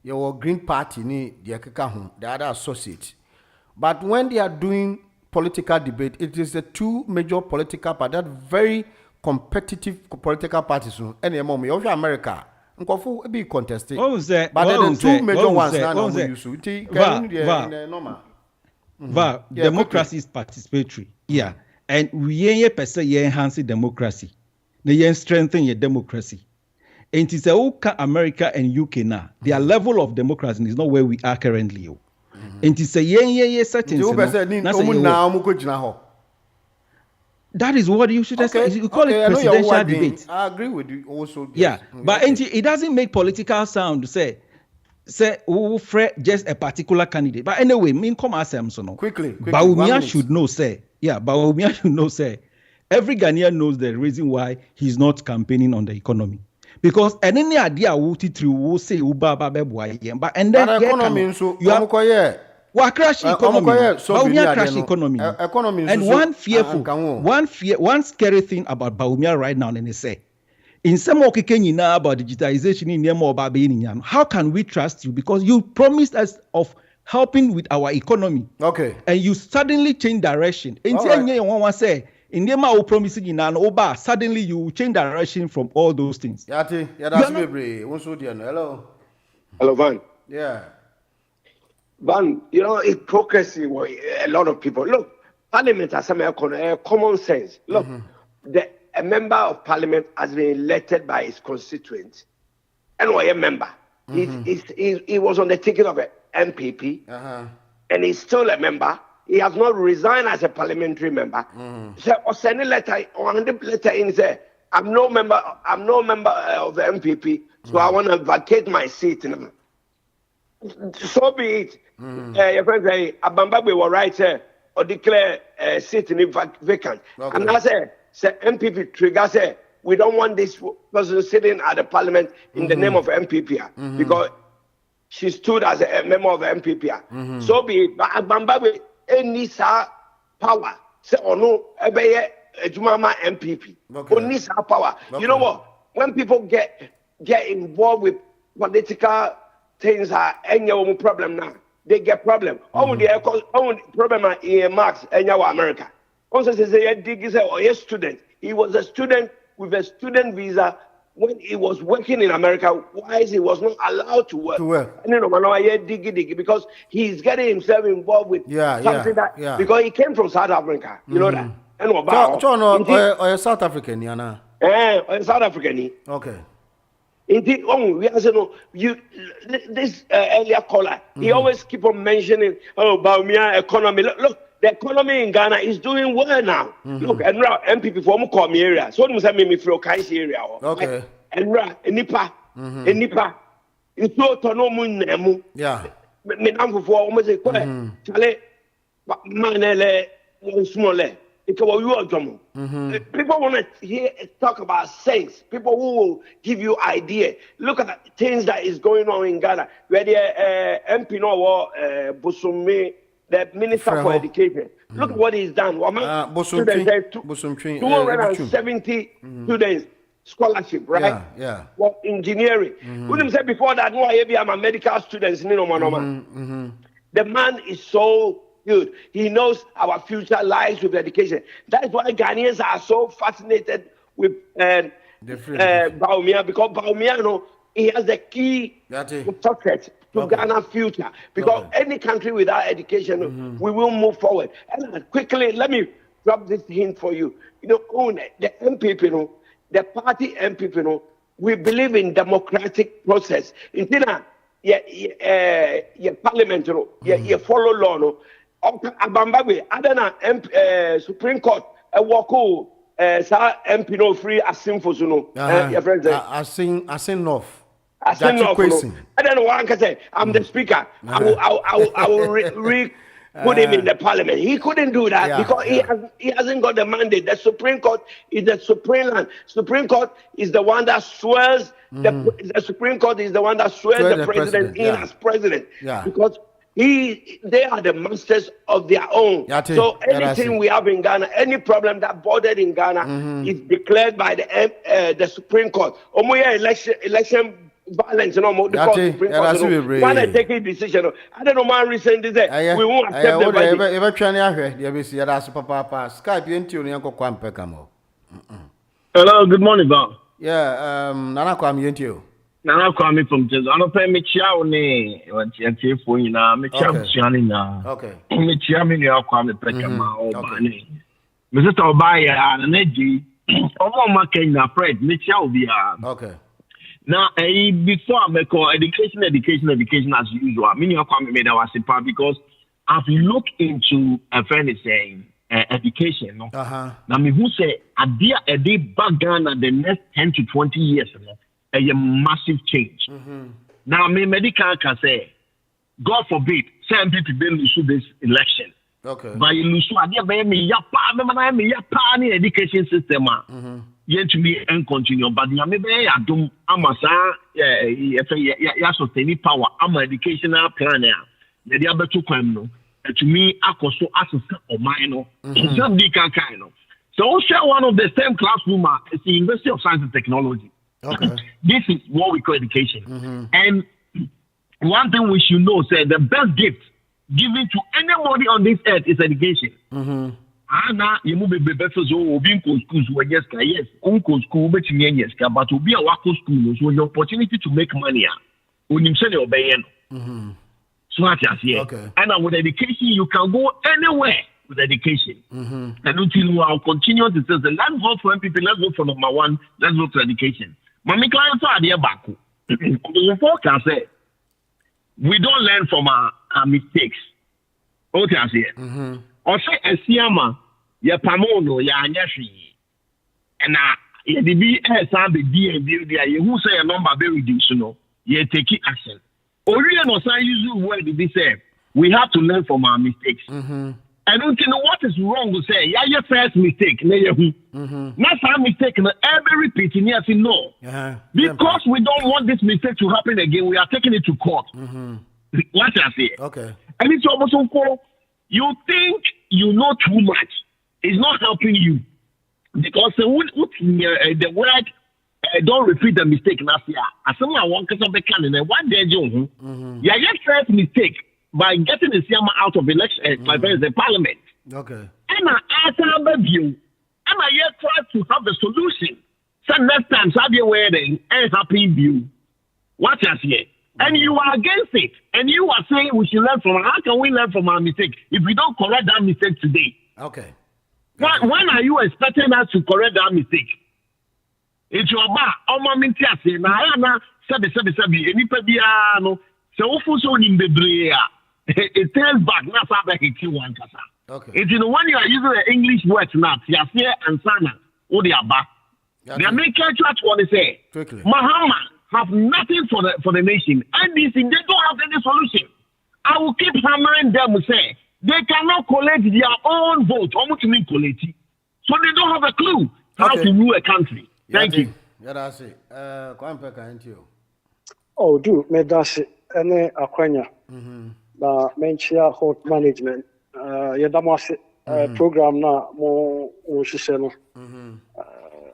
Your Green Party the other associate. But when they are doing political debate, it is the two major political parties, that very competitive political parties. And America. Nkofu be contested. But the two major ones now we use democracy is participatory. Yeah. And we ain't per se enhance democracy. They strengthen your democracy. And it's America and UK now. Their level of democracy is not where we are currently. And it's a certain That is what you should expect. You call it I know you're presidential wording. debate. I agree with you also. Yeah, Yes. but it doesn't make political sound to say who fret just a particular candidate. But anyway, mean come ask them so no. Quickly. Baumia should know say. Yeah, Baumia should know say. Every Ghanaian knows the reason why he's not campaigning on the economy. Because any idea will say but and then economy so you have crash economy. Economy and one scary thing about Baumia right now, and they say in some occasion about digitalization in the how can we trust you? Because you promised us of helping with our economy. Okay. And you suddenly change direction. Say in the promising in an oba, suddenly you change direction from all those things. Hello. Hello, Van. Yeah. Van, hypocrisy. A lot of people look. Parliament has some common sense. Look, a member of Parliament has been elected by his constituents, and a member. He was on the ticket of an MPP, and he's still a member. He has not resigned as a parliamentary member. So, or send a letter in say, I'm no member of the MPP, so I want to vacate my seat. So be it. Your friend say, Abambabe will write or declare a seat vacant. Okay. And I say MPP trigger say, we don't want this person sitting at the parliament in the name of MPP because she stood as a member of the MPP. So be it. But Abambabe any power say no Ejumama MPP. Only power. Okay. You know what? When people get involved with political things are any problem now. They get problem. Only problem in Marx and America. Also say a student. He was a student with a student visa when he was working in America. Why is he was not allowed to work? Because he's getting himself involved with something because he came from South Africa. You know that. Or South African, South African. Okay. Indeed, this earlier caller, he always keep on mentioning, Baumia economy. Look, the economy in Ghana is doing well now. Look, and now MPP for call me area. So you say me from Kaisi area. Okay. And Nipa, it's so to no moon. Yeah. Me number for almost a chale, manele, small. People want to talk about sense. People who will give you idea. Look at the things that is going on in Ghana. Where the MP Busumi, the Minister for Education. Look at what he's done. 270 students scholarship, right? Yeah. Well, engineering. Wouldn't say before that, no, I'm a medical student. The man is so good. He knows our future lies with education. That's why Ghanaians are so fascinated with Baumia, because Baumia, he has the key socket to Ghana's future. Because any country without education, we will move forward. And quickly, let me drop this hint for you. The MPP, the party MPP, we believe in democratic process. In Tina, parliament, you follow law. Abambabe, Adana, Supreme Court, a wako, MP no free as simple to know. Your friends, I sing North. I don't know one can say, I'm the speaker. I will put him in the parliament. He couldn't do that because he hasn't got the mandate. The Supreme Court is the supreme land. Supreme Court is the one that swears the Supreme Court is the one that swears the president in as president. Because they are the masters of their own. So anything we have in Ghana, any problem that bothered in Ghana is declared by the Supreme Court. Election violence, Supreme Court. When I take a decision, I don't know my reason to say we won't accept the Hello, good morning, Bob. Yeah, Nana Kwame Yentio. Nana Kwame from Jesu. I don't pay me chia ne wanti for you na me chia chiani na. Okay. Me chia me ni Kwame Pekama o ba ni. Me sister Obaya na neji. Omo ma Kenya Fred me chia obi a. Okay. Now, before I call education as usual, I mean, Kwame made our simple because I've looked into a friend is saying education no na me who say adia a day back Ghana the next 10 to 20 years no a massive change now me medical can say God forbid some people they lose this election but you lose adia be me yapa me yapa ni education system yet to me and continue but ya me be adum amasa ya sustain power am educational plan ya dia betu kwan no to me akoso asesa o man no some di kan no so share one of the same classroom at the University of Science and Technology. This is what we call education and one thing we should know say the best gift given to anybody on this earth is education. Ana you move be better so obi in schools where yes school but yes but obi a wako school so your opportunity to make money onim say obey no so and with education you can go anywhere with education and until I'll continue to say let's vote for MPP, let's vote for number one, let's vote for education. Mami clients are there back can say we don't learn from our mistakes. Okay, I say or say a siama ya pamono ya anyashi and ya be who say a number be reduced no ye take action. Orion or say use word be say we have to learn from our mistakes. And don't you know what is wrong to say your first mistake not some mistake every repeating yes no because we don't want this mistake to happen again we are taking it to court. What I say and it's almost so you think you know too much. It's not helping you because the word don't repeat the mistake last year. As someone wants to be candidate, one day you your first mistake by getting the Siama out of election by the parliament. And I ask our view, and I yet try to have the solution. So next time, so be aware and happy view. What I say. And you are against it. And you are saying we should learn from how can we learn from our mistake if we don't correct that mistake today? When are you expecting us to correct that mistake? It's your bar. Oma minti ase na ana sabi enipa bia no se ofu so ni bebre it tells back na sabe hiti one kasa. It's in when you are using the English words now tiase and sana o de aba. The American church want to say Muhammad have nothing for the nation and this they don't have any solution. I will keep hammering them say they cannot collect their own vote. Almost mean collect. So they don't have a clue how to rule a country. Thank you. That's it. Oh, do me that's it. Any akwanya. Na menchia hot management. Yadamase program na mo shise no.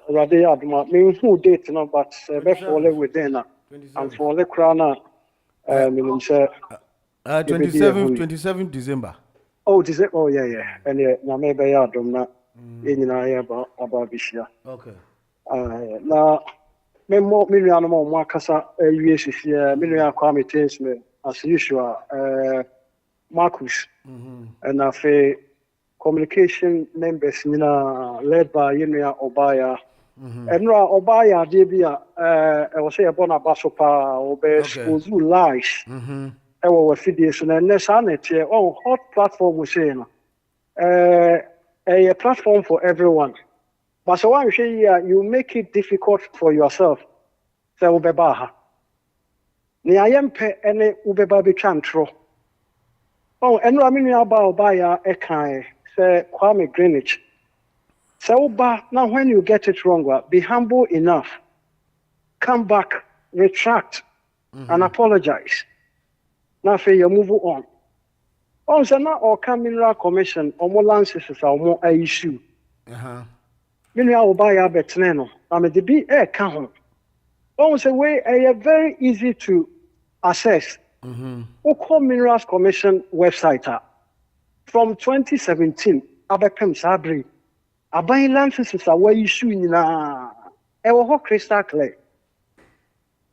Rade aduma me who date no but be follow within na. And for the crown minimum say 27 December. Oh, December. Oh yeah. And na me be adum na yenyina ya ba bishia. Na me nua no mo akasa wiesisi me nua Kwame Tensme as usual Marcus and afi communication members nina led by Yenua Obaya and Obaya de bia e wo say e bona basopa obe school lies e wo wafidie so na nesa na tie on hot platform we say no a platform for everyone. But so one you make it difficult for yourself. Say ubebaha. Ni ayempe ene ubeba be chantro. Oh, enu aminu aba obaya ekai say Kwame Greenwich. Say uba now when you get it wrong, be humble enough. Come back, retract, and apologize. Now for you move on. Oh, so now or Mineral Commission or more lances is our more issue. Mineral Obaya Betneno. I mean, the be air count. Almost a way very easy to assess. We call Minerals Commission website from 2017. Abekam Sabri. Abayi lances is our issue in a crystal clear.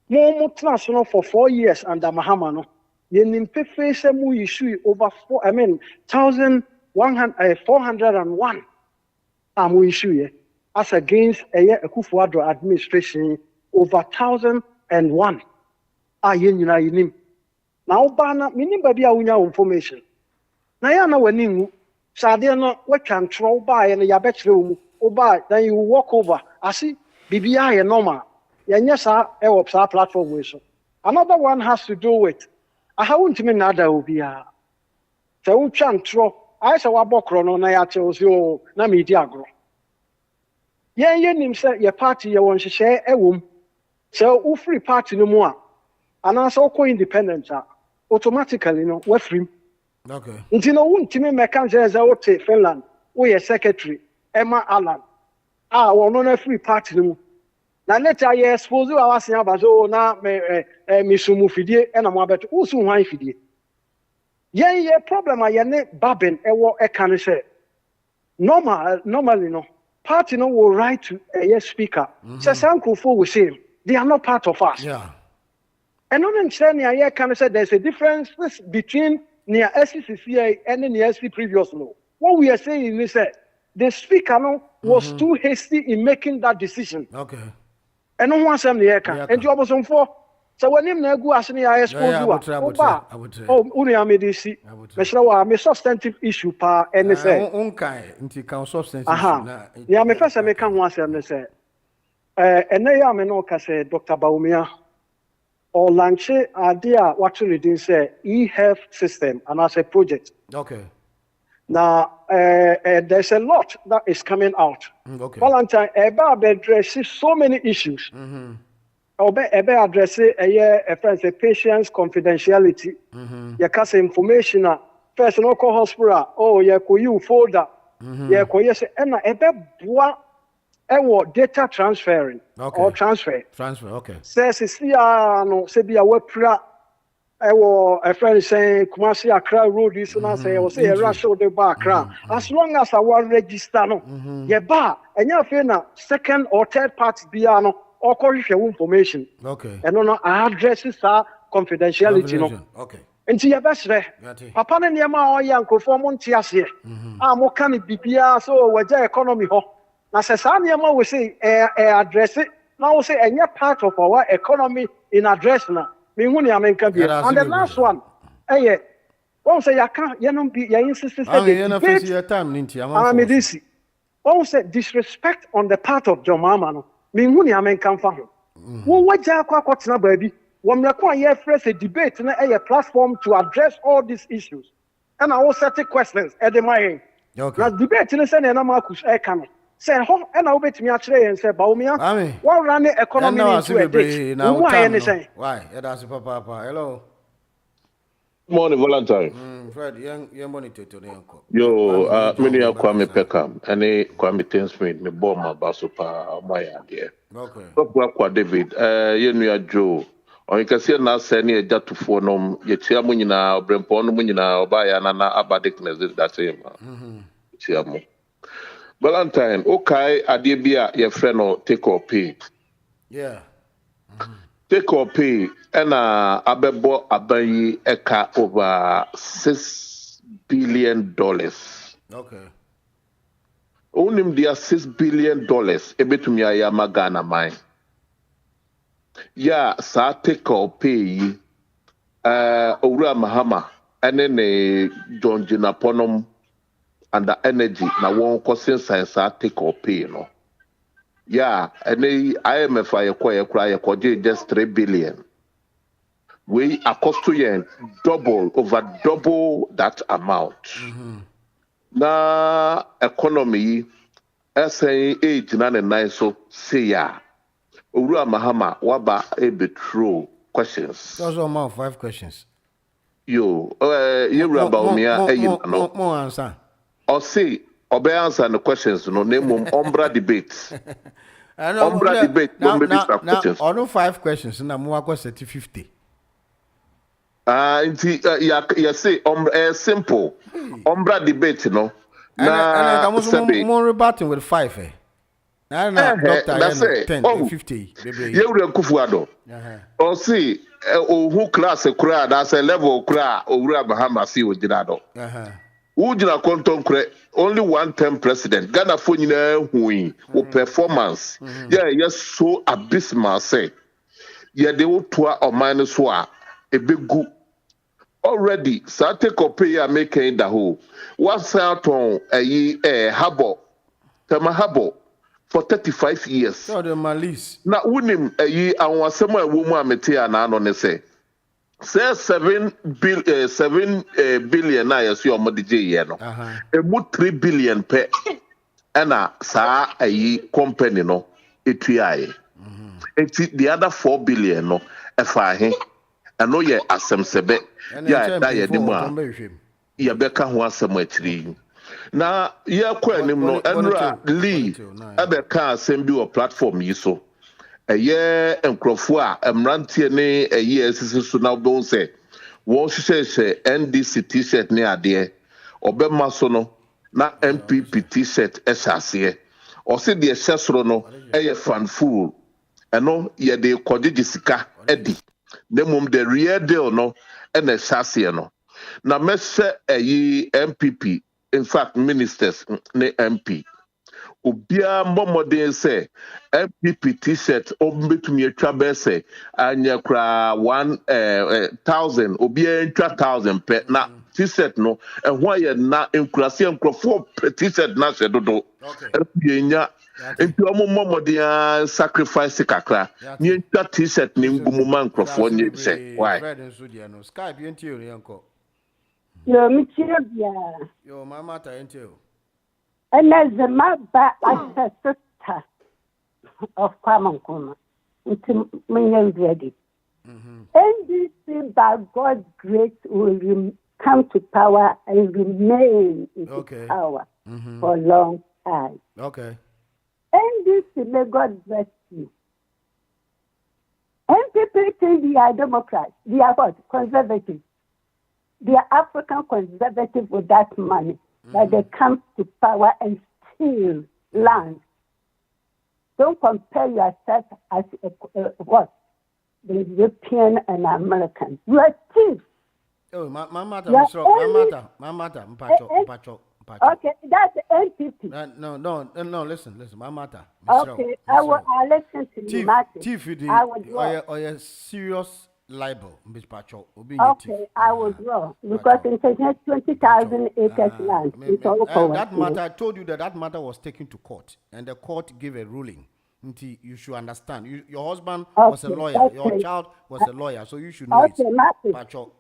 More transfer for 4 years under Mahamano. Yenim face mu issue over 401 amu issue as against Akufo-Addo administration over 1,001 nyina yinim na obana minim ba bia unya information na ya na wani ngu Sadia no what can throw by and ya bet you buy, then you walk over. I see BBI and normal. Yes, our platform with so. Another one has to do with I won't mean nada will be a so chan throw. I saw a bokrono na ya tells you na media grow. Yeah, nim say your party you want to share a womb. So free party no more. And also co-independent automatically we're free. Okay. Nti no wuntimi meka nje za wote Finland, we are secretary Emma Allen. Wono na free party no mu. Na later ye expose wa wasia bazo na me sumu fidie e na mo abeto. Usu hwan fidie. Ye problem a ye ne Babin ewo e kan se. Normally no. Party no will write to a speaker. Say Sankufo will say they are not part of us. Yeah. And on understanding I can say there's a difference between near SCCA and the SC previous law. What we are saying is that the speaker was too hasty in making that decision. Okay. And no one said the air and you was on for. So when him go as any I suppose you are. Oh, only I made this. Me substantive issue pa and say. Unkai into substantive issue. Yeah, me first I make one say. And I am no say Dr. Baumia. Or launch idea what you didn't say e-health system and as a project. Okay. Now there's a lot that is coming out. Okay. Valentine addresses so many issues. Address a patient's confidentiality. You can say information first local hospital. Oh, you folder. Yes, and data transferring or transfer. Transfer, okay. Says no Sebia Wepra. A friend saying Kumasi Accra Road is not say or say a rush of the bar crown. As long as I want register no, ye bar and your fina second or third party piano or call your information. Okay. And no addresses are confidentiality no. Okay. And to your best Papa and Yama or Yanko for Montias here. I'm more can it be so where economy ho. Now, Sasaniama will say, address it. Now, say, and you're part of our economy in address now. And the last one, won't say, I can't, you know, be your insistence. Your time, this. Won't say disrespect on the part of John Mama. Minguni, I mean, come from. What what's now, baby? One require first a debate and a platform to address all these issues. And I will set questions at the mind. Now, debate in the Senate, and I'm coming. Say, and I'll bet me actually and say, Baumia, what run the economy into a day? Why? That's Papa. Hello. Morning, Valentine. Fred, young money to Yo, many are Kwame Peckham, and Kwame Tensmith, me bomb my basupa, my idea. Okay. What David, you Joe. Or you can see now sending a jet to phone, your chairmunina, Brempon Munina, or by Anna Abadicness, that's him. Chairman. Valentine, okay, Adibia, your friend or take or pay. Yeah. Take or pay, and Abebo Abayi Eka over $6 billion. Okay. Only there $6 billion, Ebetumia Yamagana mine. Yeah, sa take or pay, Ura Mahama, and then a John Jinaponum. And the energy na one question science take or pay no. Yeah, and the IMF I just 3 billion. We are costing over double that amount. Na economy SA age 99 so say ya. Ura Mahama waba a true questions. Those are 5 questions. You about me more answer. Or say, obey answer the questions, no name Umbra debate. Umbra debate, don't maybe start questions. Or no 5 questions, and I'm more question 50. You say, simple. Umbra debate, no. And I'm more rebutting with 5, eh? That's it. 10, 50. You will Kufuado. Or see, who class a crowd, that's a level crowd, or Bahama see with Dinado. Ujina Konton only 1-term president. Ghana Funina Hui or performance. Yeah, yes, so abysmal say. Yeah, they will tour or minus war a big good. already sa take up pay ya making the whole what's out on a harbor harbor for 35 years so the Malis na unim awon asem a wo mu amete na no ne say 7 billion na yeso o mode je ye no e mu 3 billion pe na sa company no etuae the other 4 billion no efa he ano ye asem sebe ya da ye dem a ye beka ho asem akiri na ye kwa nim no enra lee abeka asem bi o platform yi so eye enkrofo a emrantie ne eye asisi so na bo se wo hwehwehwe NDC t-shirt ne ade obema so no na MPP t-shirt esase o se de esesoro no eye fanful eno ye de kodigi sika edi demum the real deal no ena esase no na mese MPP in fact ministers ne MP obia mbomodin say MPP t-shirt obetumi atwa be say anya kra 1000 obia ntwa 1000 pe na t-shirt no ehwa ye na enkurase enkrofo t-shirt na se dodo enya enti omomodin sacrifice kakra ni ntwa t-shirt ni ngumuma enkrofo ni se why Skype enti ori enko yo michire bia yo mama ta enti o and as the mother as a sister of Kwamankuma into my ready. NDC by God's grace will come to power and remain in power for a long time. Okay. NDC, may God bless you. NPP, they are Democrats. They are what? Conservative. They are African conservative with that money. That they come to power and steal land. Don't compare yourself as what? The European and American. You are thieves. Oh, Mama, Mpacho. Okay, that's NPP. No, listen, Mama. Okay, I'll listen to you, Martin. Or serious libel, Mpacho. Okay, I will draw because it has 20,000 acres land. That matter, I told you that matter was taken to court, and the court gave a ruling. You should understand. Your husband was a lawyer. Your child was a lawyer, so you should know it. Martin.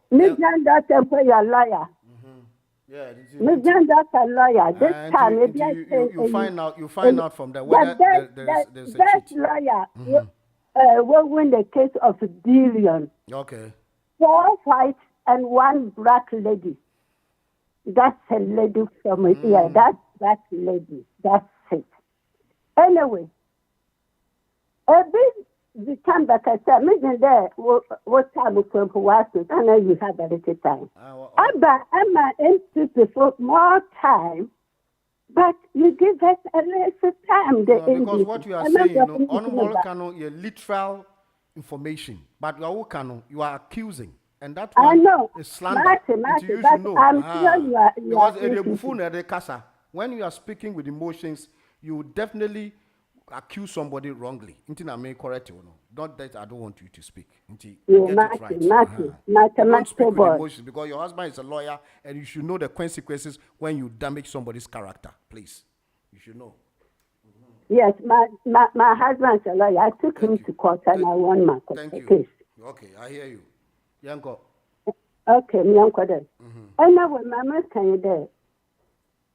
Miss Doctor, you're a lawyer. Yeah, Miss Doctor, lawyer. This time, you find out from the whether there's a cheat. Lawyer. Will win the case of Dillion. Okay. 4 white and 1 black lady. That's a lady from here. That's that lady. That's it. Anyway, a big become back I said, maybe there what time from Hawaii, and then you have a little time. Emma NCP for more time. But you give us a lesser time. Because what you are saying, on your literal information, but you are accusing, and that one is slander. Martin, you should know. I'm sure you are. Because when you are speaking with emotions, you definitely accuse somebody wrongly. I may correct you. Not that I don't want you to speak. Martin, don't speak with emotions because your husband is a lawyer and you should know the consequences when you damage somebody's character. Please, you should know. Yes, my husband is a lawyer. I took him to court and I won my case. Okay, I hear you. Yanko. Okay, Yanko there. And now when Mama can you there?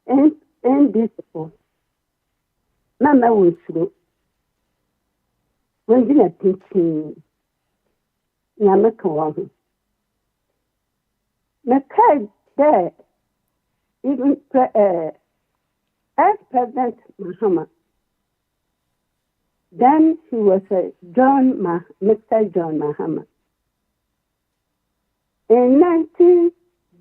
In this school, Mama will slow. When you are thinking, Yamaka, Makai there, even as President Muhammad, then he was Mr. John Mahama. In 13th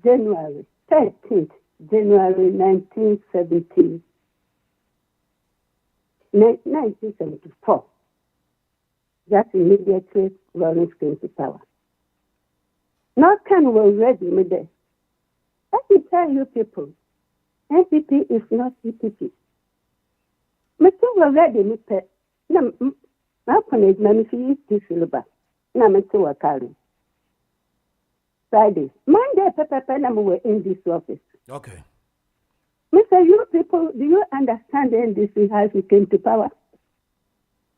January 1974, that immediately Lawrence came to power. Now can we ready me there? Let me tell you people, NPP is not EPP. Me too we ready me pay. Na ma kone ma me fi this silba. Na me too we carry. Friday. Monday, Papa were in this office. Okay. Mr. You people, do you understand the NDC how we came to power?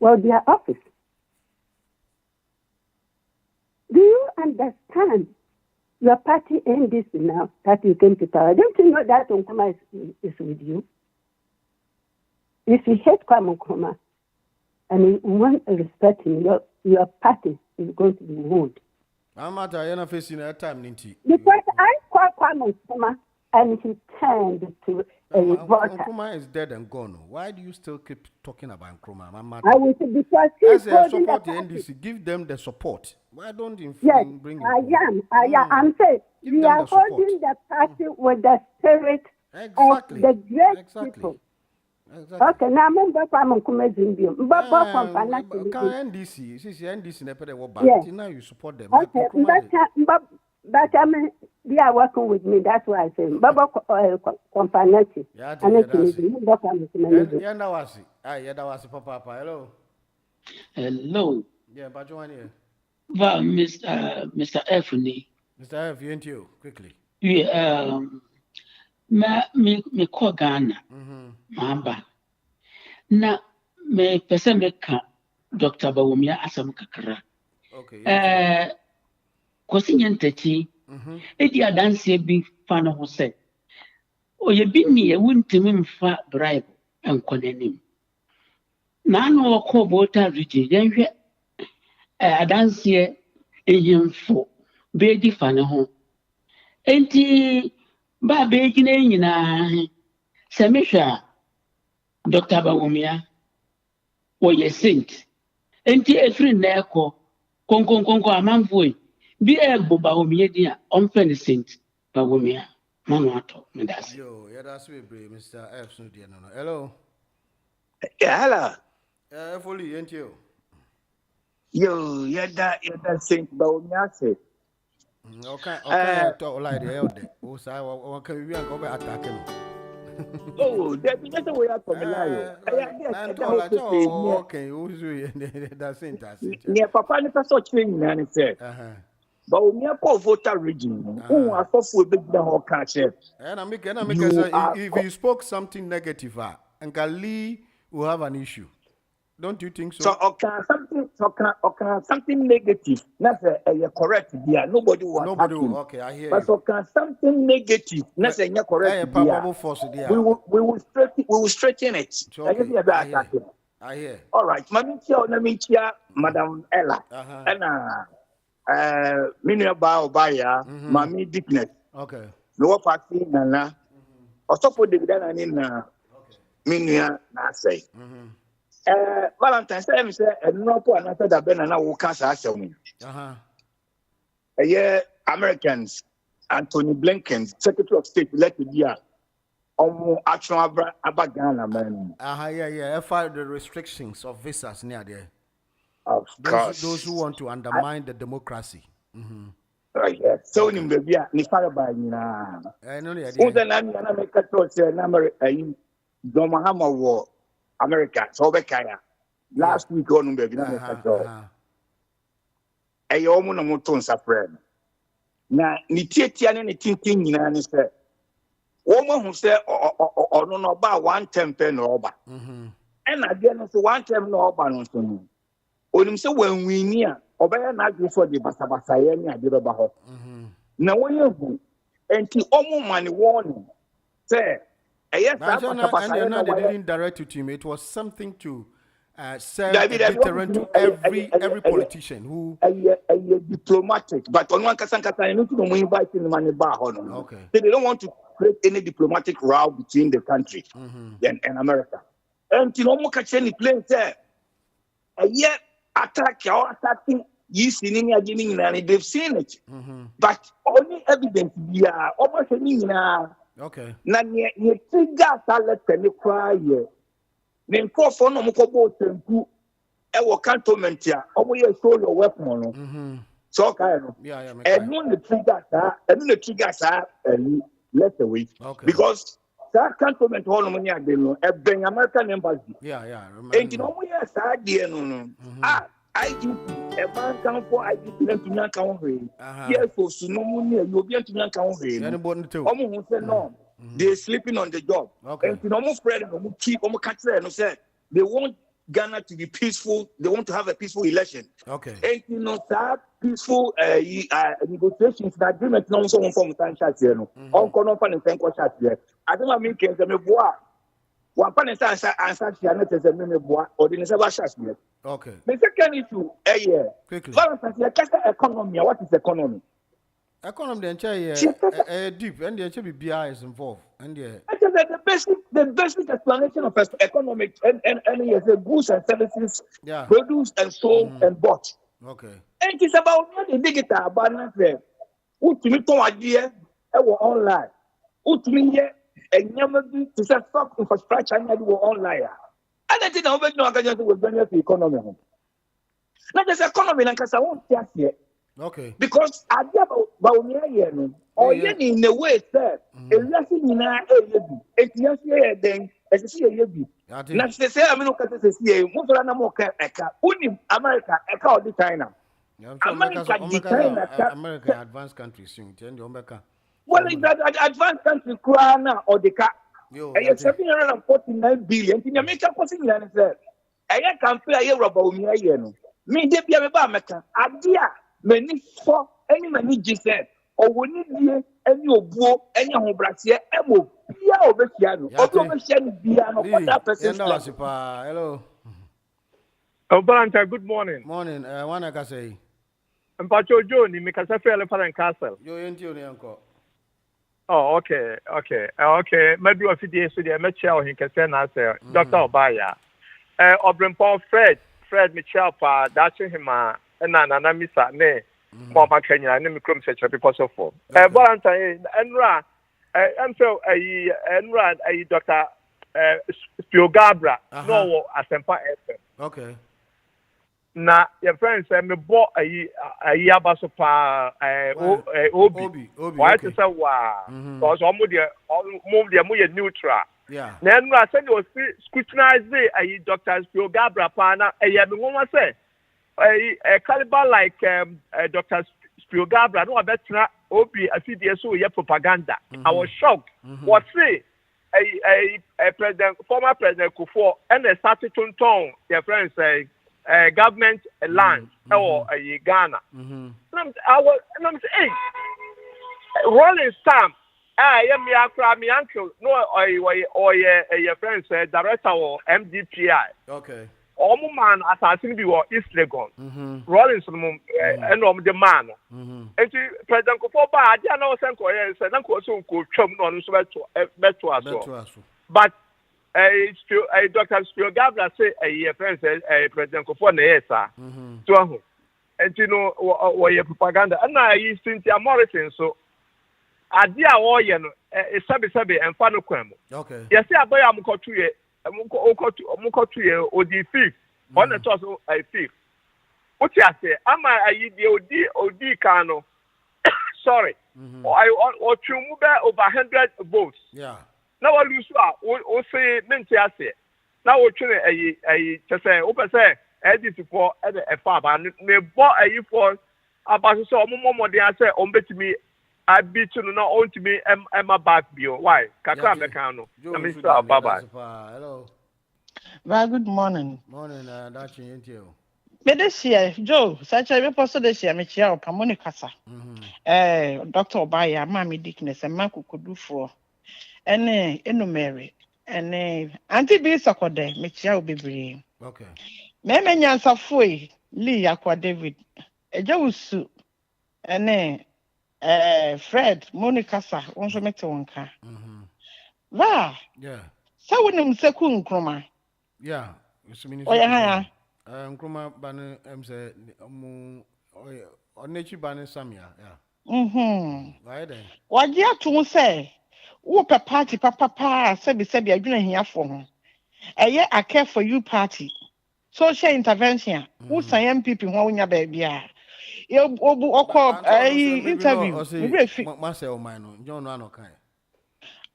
Well, their office. Do you understand your party NDC now that you came to power? Don't you know that Nkrumah is with you? If you hate Kwame Nkrumah and you want respect him, your party is going to be wounded. I'm not facing that time, Ninti. Because I call Kwame Nkrumah and he turned to a voter. Nkrumah is dead and gone. Why do you still keep talking about Nkrumah? I will say because he's holding support the NDC. Give them the support. Why don't you bring I am. I'm saying we are holding the party with the spirit of the great people. Exactly. Okay, now I'm going to come NDC. Yes. Now you support them. Okay, but I mean, they are working with me. That's why I say, Baba Companati. Yeah, Papa. Hello. Hello. Yeah, but you want here. Well, Mr. F. Mr. F, you ain't you quickly. Yeah, me call Ghana. Mamba. Na me pese me ka Dr. Bawumia asam kakra. Okay. Kosi nyentechi. Edi adanse bi fa no ho se. Oye bi ni e wuntimi mfa bribe enkonenim. Na no ko bota rigi yenhwe adanse eyimfo be di fa ne ho. Enti ba be gina nyina se mehwa Dr. Bawumia oye saint. Enti efri na eko konkonkonko amanfo bi egbo Bawumia dia omfe saint Bawumia manuato medasi. Yo, yeah, that's we brave Mr. F no dia no. Hello. Yeah, hello. Fully ain't you? Yo, yada saint Bawumia say. Okay, talk like the elder. Oh, say what can we go back attacking? Oh, that's the way I come alive. Okay, that's it. Near Papa and Pastor Ching, and said, but we are called voter region. Who are for big down catch it. And I make if you spoke something negative, and Gali will have an issue. Don't you think so? So, something negative. That's a correct idea. Nobody will. Okay, I hear but you. But something negative. That's a correct idea. We will straighten it. Okay. I hear. All right. Madam Ella. And Minia Baobaya, Mammy Dickness. Okay. No party, Nana. Or so for the Ghanaian in Minia Nasay. Valentine's Day said, and no point after that, Ben and I will cast us on. A year Americans, Anthony Blinken, Secretary of State, let the year on action about Ghana, man. Yeah. The restrictions of visas near there. Of course. Those who want to undermine the democracy. Yeah. So, in the year, Nifara by Nina. I know the idea. I make a choice, number Domahama war. America, so Bekaya. Last week on the Ghanaian. A young moton safran. Now, Nitian and Tintin in said, woman who said, or no about 110 pen over. And again, for 110 no ban. When so when we near, obey not before the Basabasayani, I did about. Now, when you go, and to almost money warning, say, yes, they didn't direct it to him. It was something to serve a deterrent to every politician who. Diplomatic, but on one case, okay. They don't want to create any diplomatic row between the country and America. And you know, Mokacheni plain there. Yet attacking they've seen it. But only evidence we are almost okay. Na ye trigger let me cry ye. Then call for no mokobo tempu e wo cantonment ya. Omo ye show your weapon no. So okay no. Yeah. And no the trigger sir, let away. Okay. Because that cantonment hall no nya dey no e ben American embassy. Yeah. And you know we are sad there no. IGP, a man come for IGP to Nankan Way. Yes, for Sunomuni, you'll be to Nankan Way. No, they're sleeping on the job. And to almost spread them, keep on catching and say they want Ghana to be peaceful, they want to have a peaceful election. And you know, that peaceful negotiations, that agreement, no one from the chat here. On Conopan and Tanko chat here. I don't mean, can the bois. One pan and answer here, not as a minute bois or the Nessa chat here. The second issue, economy. What is economy? Economy deep, and the BI is involved. And the basic explanation of economics and the goods and services produced and sold and bought. And it's about the digital balance there. Who to me to idea online. Who to me and never be to set up infrastructure and online. And I think I'm not going to benefit the economy. Not just economy, like I won't tell you. Because I get about me, or in the way that a lesson in our age, yes, then as I see a yebi. Not to say, I'm not going to say, only America, a call the China. America advanced countries soon. Well, it's that advanced country, Krana or the car. And 749 billion in America, possibly, and said, I can't play a rubber me. Me, they be a American idea. Many for any many said, or we need any of book, any of Brasia, Emo, Pia over Piano, or Commission Piano, that person. Hello. Obalanta, good morning. Morning, one I can say. And Pacho Johnny, make us a fair and castle. You're into your uncle. Oh, okay. Maybe a few days to the Mitchell, he can send us Dr. Obaya. Obrin Paul Fred Mitchell, that's him. And Nana Missa, nay, Mama Kenya, and Microm such a people so forth. Valentine, Enra, and so Enra, Dr. Spiogabra, no, Asempa. Okay. Now, your friends say me bought a Yabasopa, Obi. Why to say, wow, because move the Muya neutral. Yeah. Then I said, you scrutinize a Dr. Spiogabra, Pana, a Yabima say. A caliber like Dr. Spiogabra, no, I bet not Obi, a few years ago, propaganda. I was shocked. What say a president, former president Kufuor, and a certain tone, their friends say, government land or Ghana. And I'm saying, Rolling Stamp, I am my uncle, no, or your friends, director or MDPI. Okay. Man assassin be East Legon. Rollins and the man. And President Kufuor, I didn't know Sanko and Uncle could chum on better us. But a Dr. Spiogabra say a friend says a President Kufuor Neesa. And you know what your propaganda. And I used Cynthia Morrison, so I dear Oyen, a sabi and Fanoquem. Okay. Yes, I buy a Mukotu. Mukotu or the fifth on the toss a fifth. What you say? Am I the OD Kano? Sorry. Or to move over 100 votes. Yeah. Now I lose or say Mentiase. Now we're trying a to say, open say, edit for a farm and may bought a for about so more than I say, on bet me. I beat to not own to me Emma Backbio. Why? Kaka Mecano. Bye-bye. Hello. Well, good morning. Morning, that's you. But this year, Joe, such a reposted this year, Michelle, Pamoni Casa. Dr. Obaya, Mammy Dickness, and Marco could do for. And Mary. And Auntie B. Socode, Michelle Bibri. Okay. Memenians of Fui, Lee Aqua David, a Joe Soup, and Fred, Monica, also met one car. Va, yeah. So when him second croma. Yeah, oh, yeah, Croma Banner, say, or nature banner, Samia, Why then? What you to say? Whoop a party, papa, said, you're doing here for him. A year I care for you party. Social intervention. Who's I am people when your baby are. You interview. Marcel Mino, John Rano kind.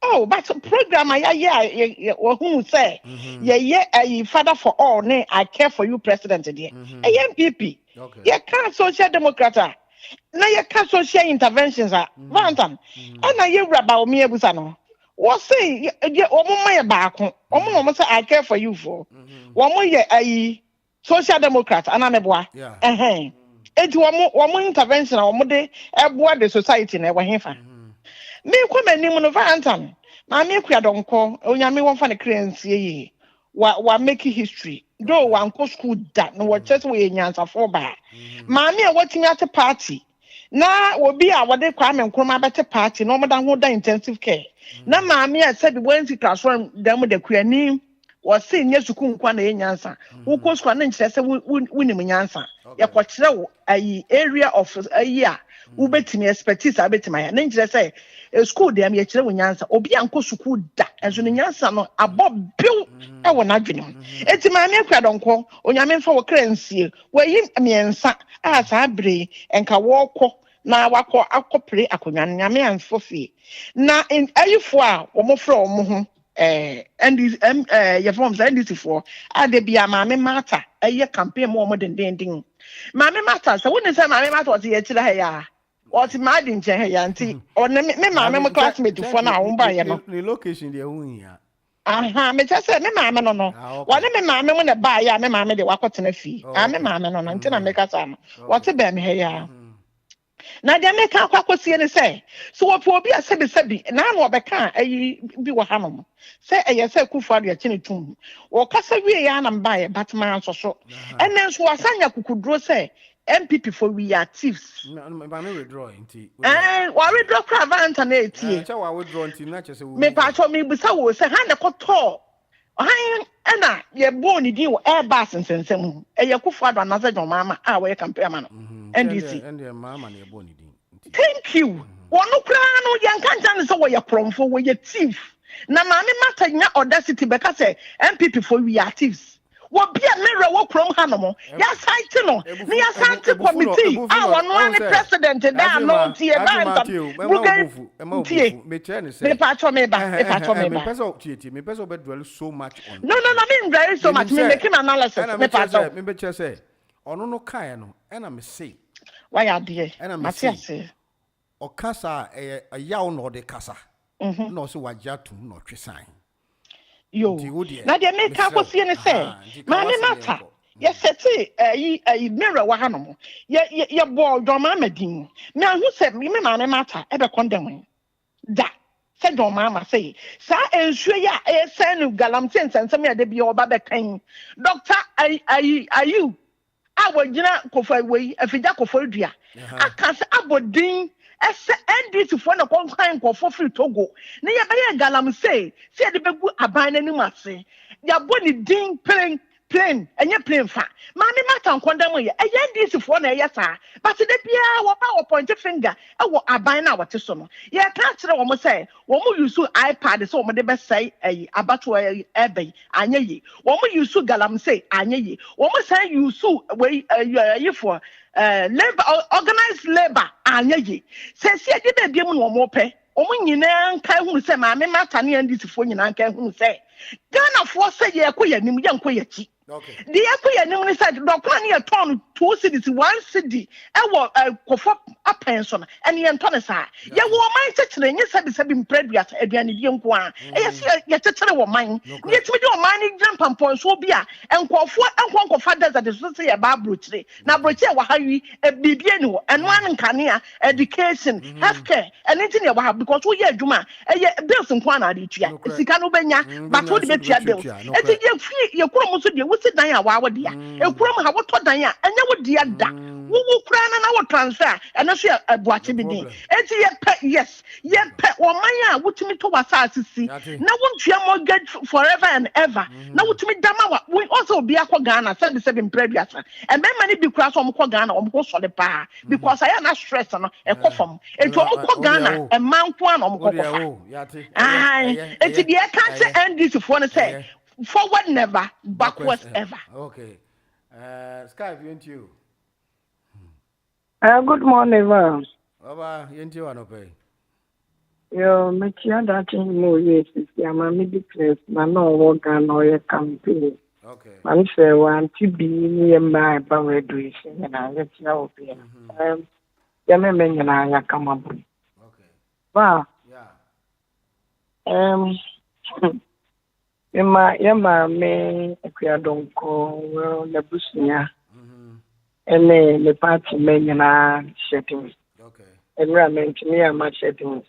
Oh, but program who say yeah, father for all, ne I care for you, president dear. MPP. You can't social democrat. Now you can't social interventions are Vantan. And I hear about me abusano. What say yeah, my back home. Say I care for you for 1 more year social democrat and I'm a boy. It's one more intervention or more day the society never hear. Me kwa manim no Vantan. Na me kwa donko onyame won fa ne clearance yi. Wa make history. Though one go school that no what just we nyansa for ba. Ma me a watching at a party. Na obi a wode kwa me nkroma bete party no moda ho da intensive care. Na ma me a said when to transform dem de kuani was say nye suku nkwa na nyansa. Wo ko school na nkyere se wonim nyansa. Ya kwa kire wo area of a wobetimi expertise abetimi ya na nkyere se school dem ye kire wo nyansa obi anko school da enso ne nyansa no abobbew e wo nadwene enti ma me akwa donko onyame mfa wo kransie wayi miensa a saa bre enka wo kɔ na wakɔ akɔpre akonwa nyame anfo fie na ayifo a wo mo frɛ wo mo ho ye forms NDC for ade bia ma me mata eye campaign mo dendendin ma me mata so woni say ma me mata o ye kire ha ya what mad in Jahanti or me my classmate for now on by the location the unia. Aha, me just said me mamma no. One me mamma when a buy ya me mamma de wakot in a fee. I'm a mamma no until I make a time. What's a bam here? Now they make a quack see and say. So what will be a sebi, and I know Becca, a be what hammer. Say a yes, cool for your chinny tomb. Or Cassa Rian and buy a batman or so. And then so Sanya could draw say. MPP for we are thieves. No, I'm withdrawing. Why withdraw cravant and eight? I withdraw until not just me patch on me with so say hand a cotto. I Anna, you're born in you air bass and send some. A Yakufa another your mamma, our compare man. NDC. And your mamma and your bonny. Thank you. One no crown, young can't so where you're from for where you're thief. Na mammy matter your audacity because say MPP for we are thieves. What be a mirror walk from Hanamo? Yes, I know. The Asante committee. Our one president and that no tea me patch me person bedwell so much on. No, I mean very so much. Me making analysis. Me patch me say. Ono no kai no. Ena me say. Why are they? Ena me say. O kasa a yaw no de kasa. No so wajatu no twesan. Yo, now they make up see and say, Mammy matter. Yes, a mirror wahanum. Your boy, Domamedin. Now, who said, me, Mammy matter, ever condemning? That said, Don Mamma say, Sir, and sure, ya, a son of Galam sense and some of the be all Baba Kane. Doctor, are you? I will not go for away if you go for dear. I can't say about ding. Ese NDC for na kɔnkan nkɔfo firi Togo ne yɛ bɛyɛ galam say de bɛgu aban n'anim ase yɛabɔ ne din plane ɛnyɛ plane fa maame mata nkɔndam yɛ ɛyɛ NDC for na ɛyɛ saa but de bia wɔba point finger ɛwɔ aban na wɔte so no yɛka kyerɛ wɔn sɛ wɔn use iPad sɛ wɔn de bɛsɛe ɛyi abato ɛbɛyi anyɛ yi wɔn use galam say anyɛ yi wɔn sɛ use wei ɛyi for labor organized labor anyaye se de bebia mu no mo pɛ omo nyina nka hu se ma me mata ne ndisi fo nyina nka hu se Ghana fo se ye koya nim ye nkoya chi the ekoya nim ne said dokwa ne ton 2 cities 1 city e wo kofo apen so and ye nton sa ye wo man chechire nye sabi mpreduas aduane die nko a ye se ye chechire wo man ye timi de wo man ne jampampon so bi a enkofa desert so se ye ba brochire na brochire wa hawi bibie ni wo eno an nkane a education healthcare anything ye wa because wo ye adwuma ye bills nko na de tua sika no benya but wo de betua bills eti ye fi ye kuro so de si dan a wa dia ekurom ha woto dan a enya wo dia da wo kura na wo transfer ena so abuache bi din enti ye pe wo man a wotumi to wasa asisi na wo ntua mortgage forever and ever na wotumi dama wa we also be akọ Ghana 77 previous e me mani bi kura so omkọ Ghana omkọ so le pa because I na stress no e kọ fam enti omkọ Ghana e man ko an omkọ fa enti de e kan se NDC for no say forward never, backwards ever. Okay. Skype, you. Good morning, ma'am. Baba, you want to pay? Yo, Matia, that in no yes, I'm a middle no work and no campaign. Okay. I'm say one to be near my power dressing, and I let you know. Yeah, me and I come up. Okay. Wow. Yeah. Yama me akua donko well na busunya ene me party me nyina shedding okay environment me am shedding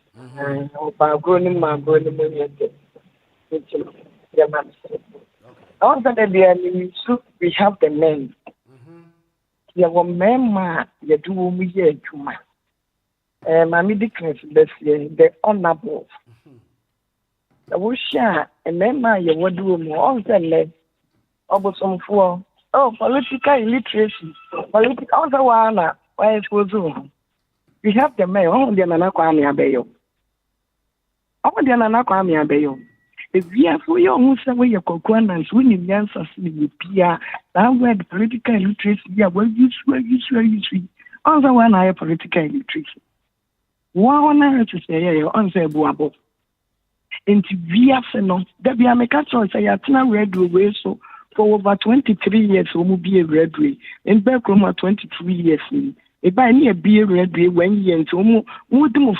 ba go ni ma go ni mo yete yama also we have the men ya wo mema ya do mu ye adwuma ma me declare the honorable Wusha, and then my what do more on the leg of some for political illiteracy, political also one why it was we have the mayor on the Nanakwami Abayo. On the Nanakwami Abayo. If we are for your own way your coconuts, winning the answers with Pia, that where the political illiteracy, yeah, well, you see. Also one higher political illiteracy. One hour to say, your answer, Buabo. Into via no that be a mechatron say atna red way so for over 23 years we be a red way in Berkroma 23 years if I near be a red way when you into mo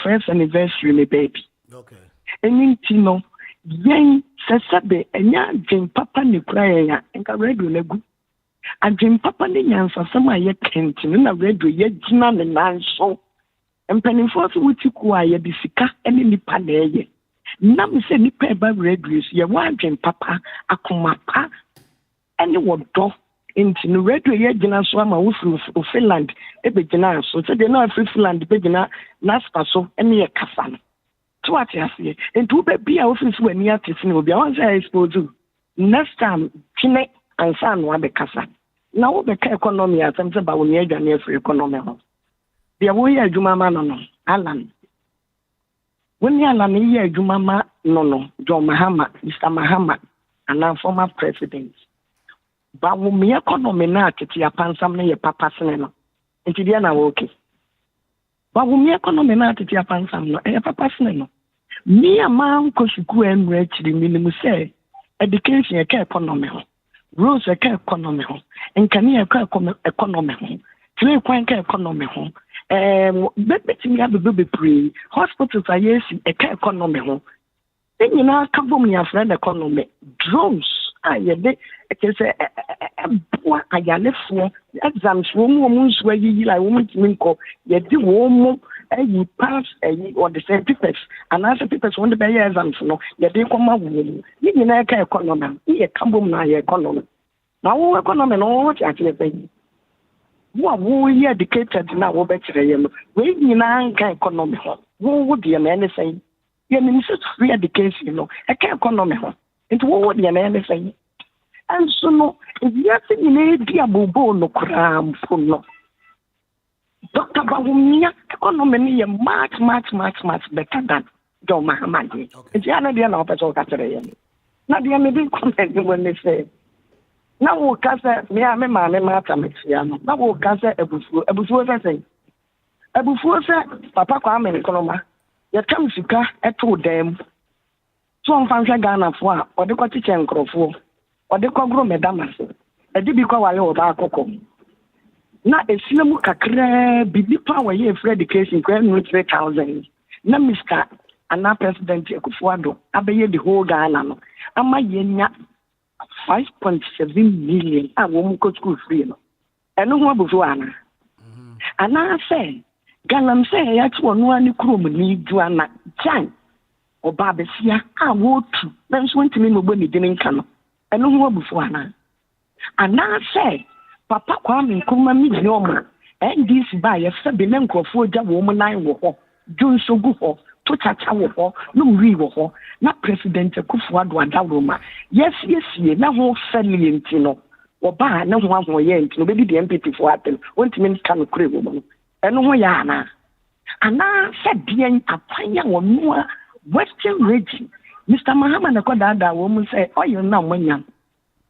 first anniversary me baby okay and no yen sasabe enya dwen papa ne kra ya enka red way gu adwen papa ne nyansa sama ye kenti na red way ye gina ne nanso empanimfo so wutiku a ye bisika ene nipa na ye na me say ni pay ba radio ye wadwen papa akoma pa ene wodo enti no radio ye gina so ama wo fru Finland e be gina so say de na Finland be gina naspa so ene ye kasa no to what you say enti wo be bia wo fru wani atisi no bia won say expose next time kine ansa no abe kasa na wo be ka economy atam say ba wo ni adwane afri economy ho bia wo ye adwuma ma no alan when you are here, Jumama, no, John Mahama, Mr. Mahama, and our former president. But when me economy na kiti apansam na ye papa sene nti dia na woke. But when me economy na kiti apansam no ye papa sene no. Me amam ko suku enre chiri minimum say education ye ka economy ho. Rules ye ka economy ho. Nkani ye ka economy ho. Tire kwan ka economy ho. Betting ya be pre hospitals are yes a economy ho. Then you know come from your friend economy drones ye de can say boa ayale for exams woman's where you like woman to call ye di woman you pass or the same papers and as papers want to be exams no ye de come out you know ka economy ye come from na economy now economy no what actually pay wo ye educated na wo betre ye no we nyina nka economy ho wo de na anything ye mean say free education no e ka economy ho into wo de na anything and so no if you are saying na dia bobo no kram fo no Dr. Bawumia economy ni much better than John Mahamadi it's ya na dia na opeso ka tere ye na dia me bin comment when they say na wo kasa me ma matamisia no na wo kasa ebufuo say papa kwa me nkonoma ye kam sika eto dem so on fanhwa Ghana fo a ode ko tiche nkrofo ode ko gro medamas edi bi ko wale oba akoko na esinamu kakra bibipa wa ye free education kwa 3,000 na Mr. Anna President Akufo-Addo abeye the whole Ghana no ama yenya 5.7 million a woman go school free no eno ho abufu ana ana say Ghana say ya to no ani krom ni duana jan oba besia a wo tu na so ntimi no boni din nka no eno ho abufu ana say papa kwa me kuma mi ni omo NDC ba ye se be na nkrofo ja wo mu nan wo ho junso gu ho to chacha wo ho no wi wo ho na president Akufo-Addo adawroma yes na ho family ntino oba na ho ye ntino be di MPP fo atel wontimi nka no kure wo no eno ho ya ana se bien apanya wo no Western region Mr. Mahama na kodada wo mu say oyo na mwanya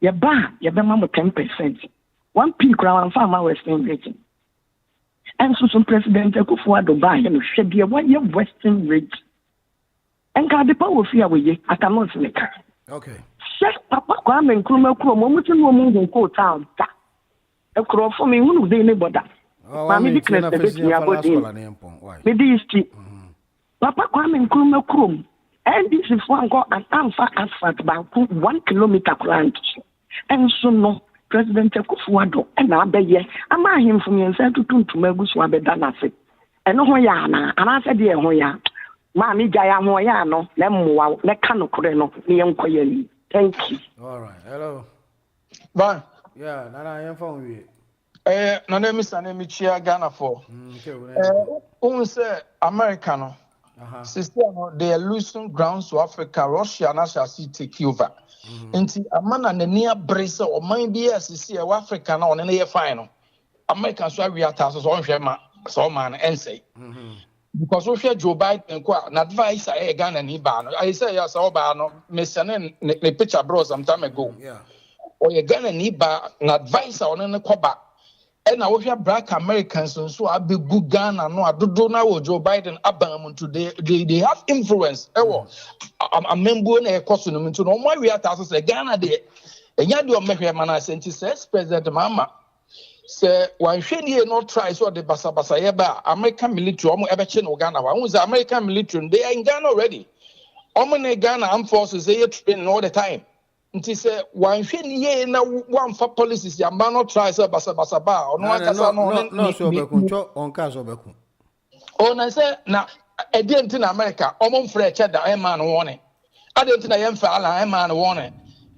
ye ba ye be ma mo 10% 1 p crown farmer Western region and so some president Akufo-Addo ba ye no hwe bia wo ye Western region enka de pa wo fi aweye atamos ne ka okay chef papa kwa men kroma kro mo mutu no mo hu ko town ta e kro fo me hu de ne boda ma me di knes de ti abodi me di isti papa kwa men kroma krom and this is one go an amfa asphalt bank 1 kilometer grand and so no President Kufuado and Abeye, ama him from your side to Magus Wabeda Nasi. And no Hoyana, and I said, dear Hoya, Mammy Jaya Hoyano, Lemo, Lecano Coreno, Leon Coyeli. Thank you. All right, hello. Bye. Yeah, I am from you. No name is Anemichia Ghana for. Say Americano. Sister, they are losing grounds to Africa, Russia, and I shall see take over. Nti amana na near brace or mind be as see a Africa na on any final. American so we are tasks on shema so man and say. Because we share Joe Biden kwa na advice I Ghana ni ba no. I say yes all ba no me send the picture bro some time ago. Yeah. Or you Ghana ni ba na advice on ne kwa ba. And I hear black Americans so I be good Ghana no adodo na wo Joe Biden abam today they have influence. A member na ekoso no nto no mo wi ata so say Ghana de enya de o mehwe mana senti says President Mama say wan hwe nie no try so the basa ye ba American military omo ebeche no Ghana wa say American military they are in Ghana already. Omo na Ghana armed forces they train all the time. Nti say wan hwe nie na wan fa policies ya ma no try so basa ba ono akasa no so bekuncho onka so beku ona say na edent in America omo mfre cheda e man wone adent na yemfa ala e man wone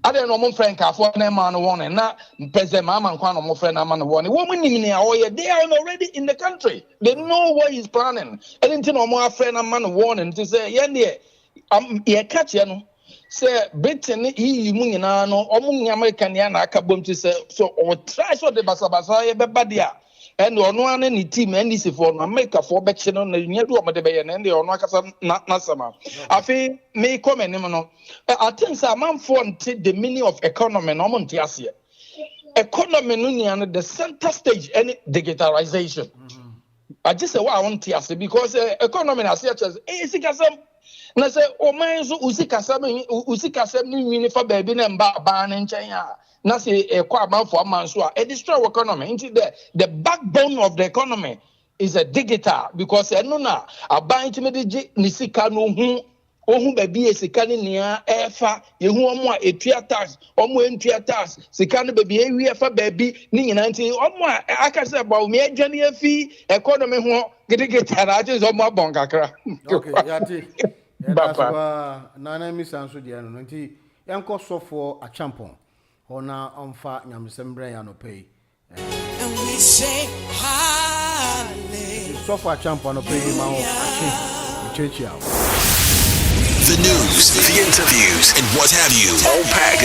adent no omo mfre nka afo na e man wone na President Mama nkwa no omo mfre na man wone wo munim ne awoye they are already in the country they know what he's planning edent na omo afre na man wone nti say ye ne ye catch ye no say Britain EU mu nyina no omo nya American ya na aka bom ti say so o try so de basa ye beba dia and ono ane ni team NDC for no America for be no na nya do omo de be ye na ono akasa na sama afi me comment ni no I think say man for the meaning of economy no mo ntiase economy no nya the center stage any digitalization I just say what I want to because economy na say sikasam na say o man so usikasam ni wini fa baby na mba ba na nchen ya na say ekwa man for man so a destroy economy into the backbone of the economy is a digital because eno na aban timede ni sika no hu ohun baby esika ni nia efa yehu omo a etua tax omo entua tax sika no baby ewi efa baby ni nyina nti omo a aka say ba o me adwane afi economy ho gidigita na aje omo abon kakra okay yati Baba nana mi sanso dia no nti yanko sofo a champion ona onfa nyamsembre ya no pay and we say hallelujah sofo a champion no pay ma o achi church out the news, the interviews, and what have you. All packed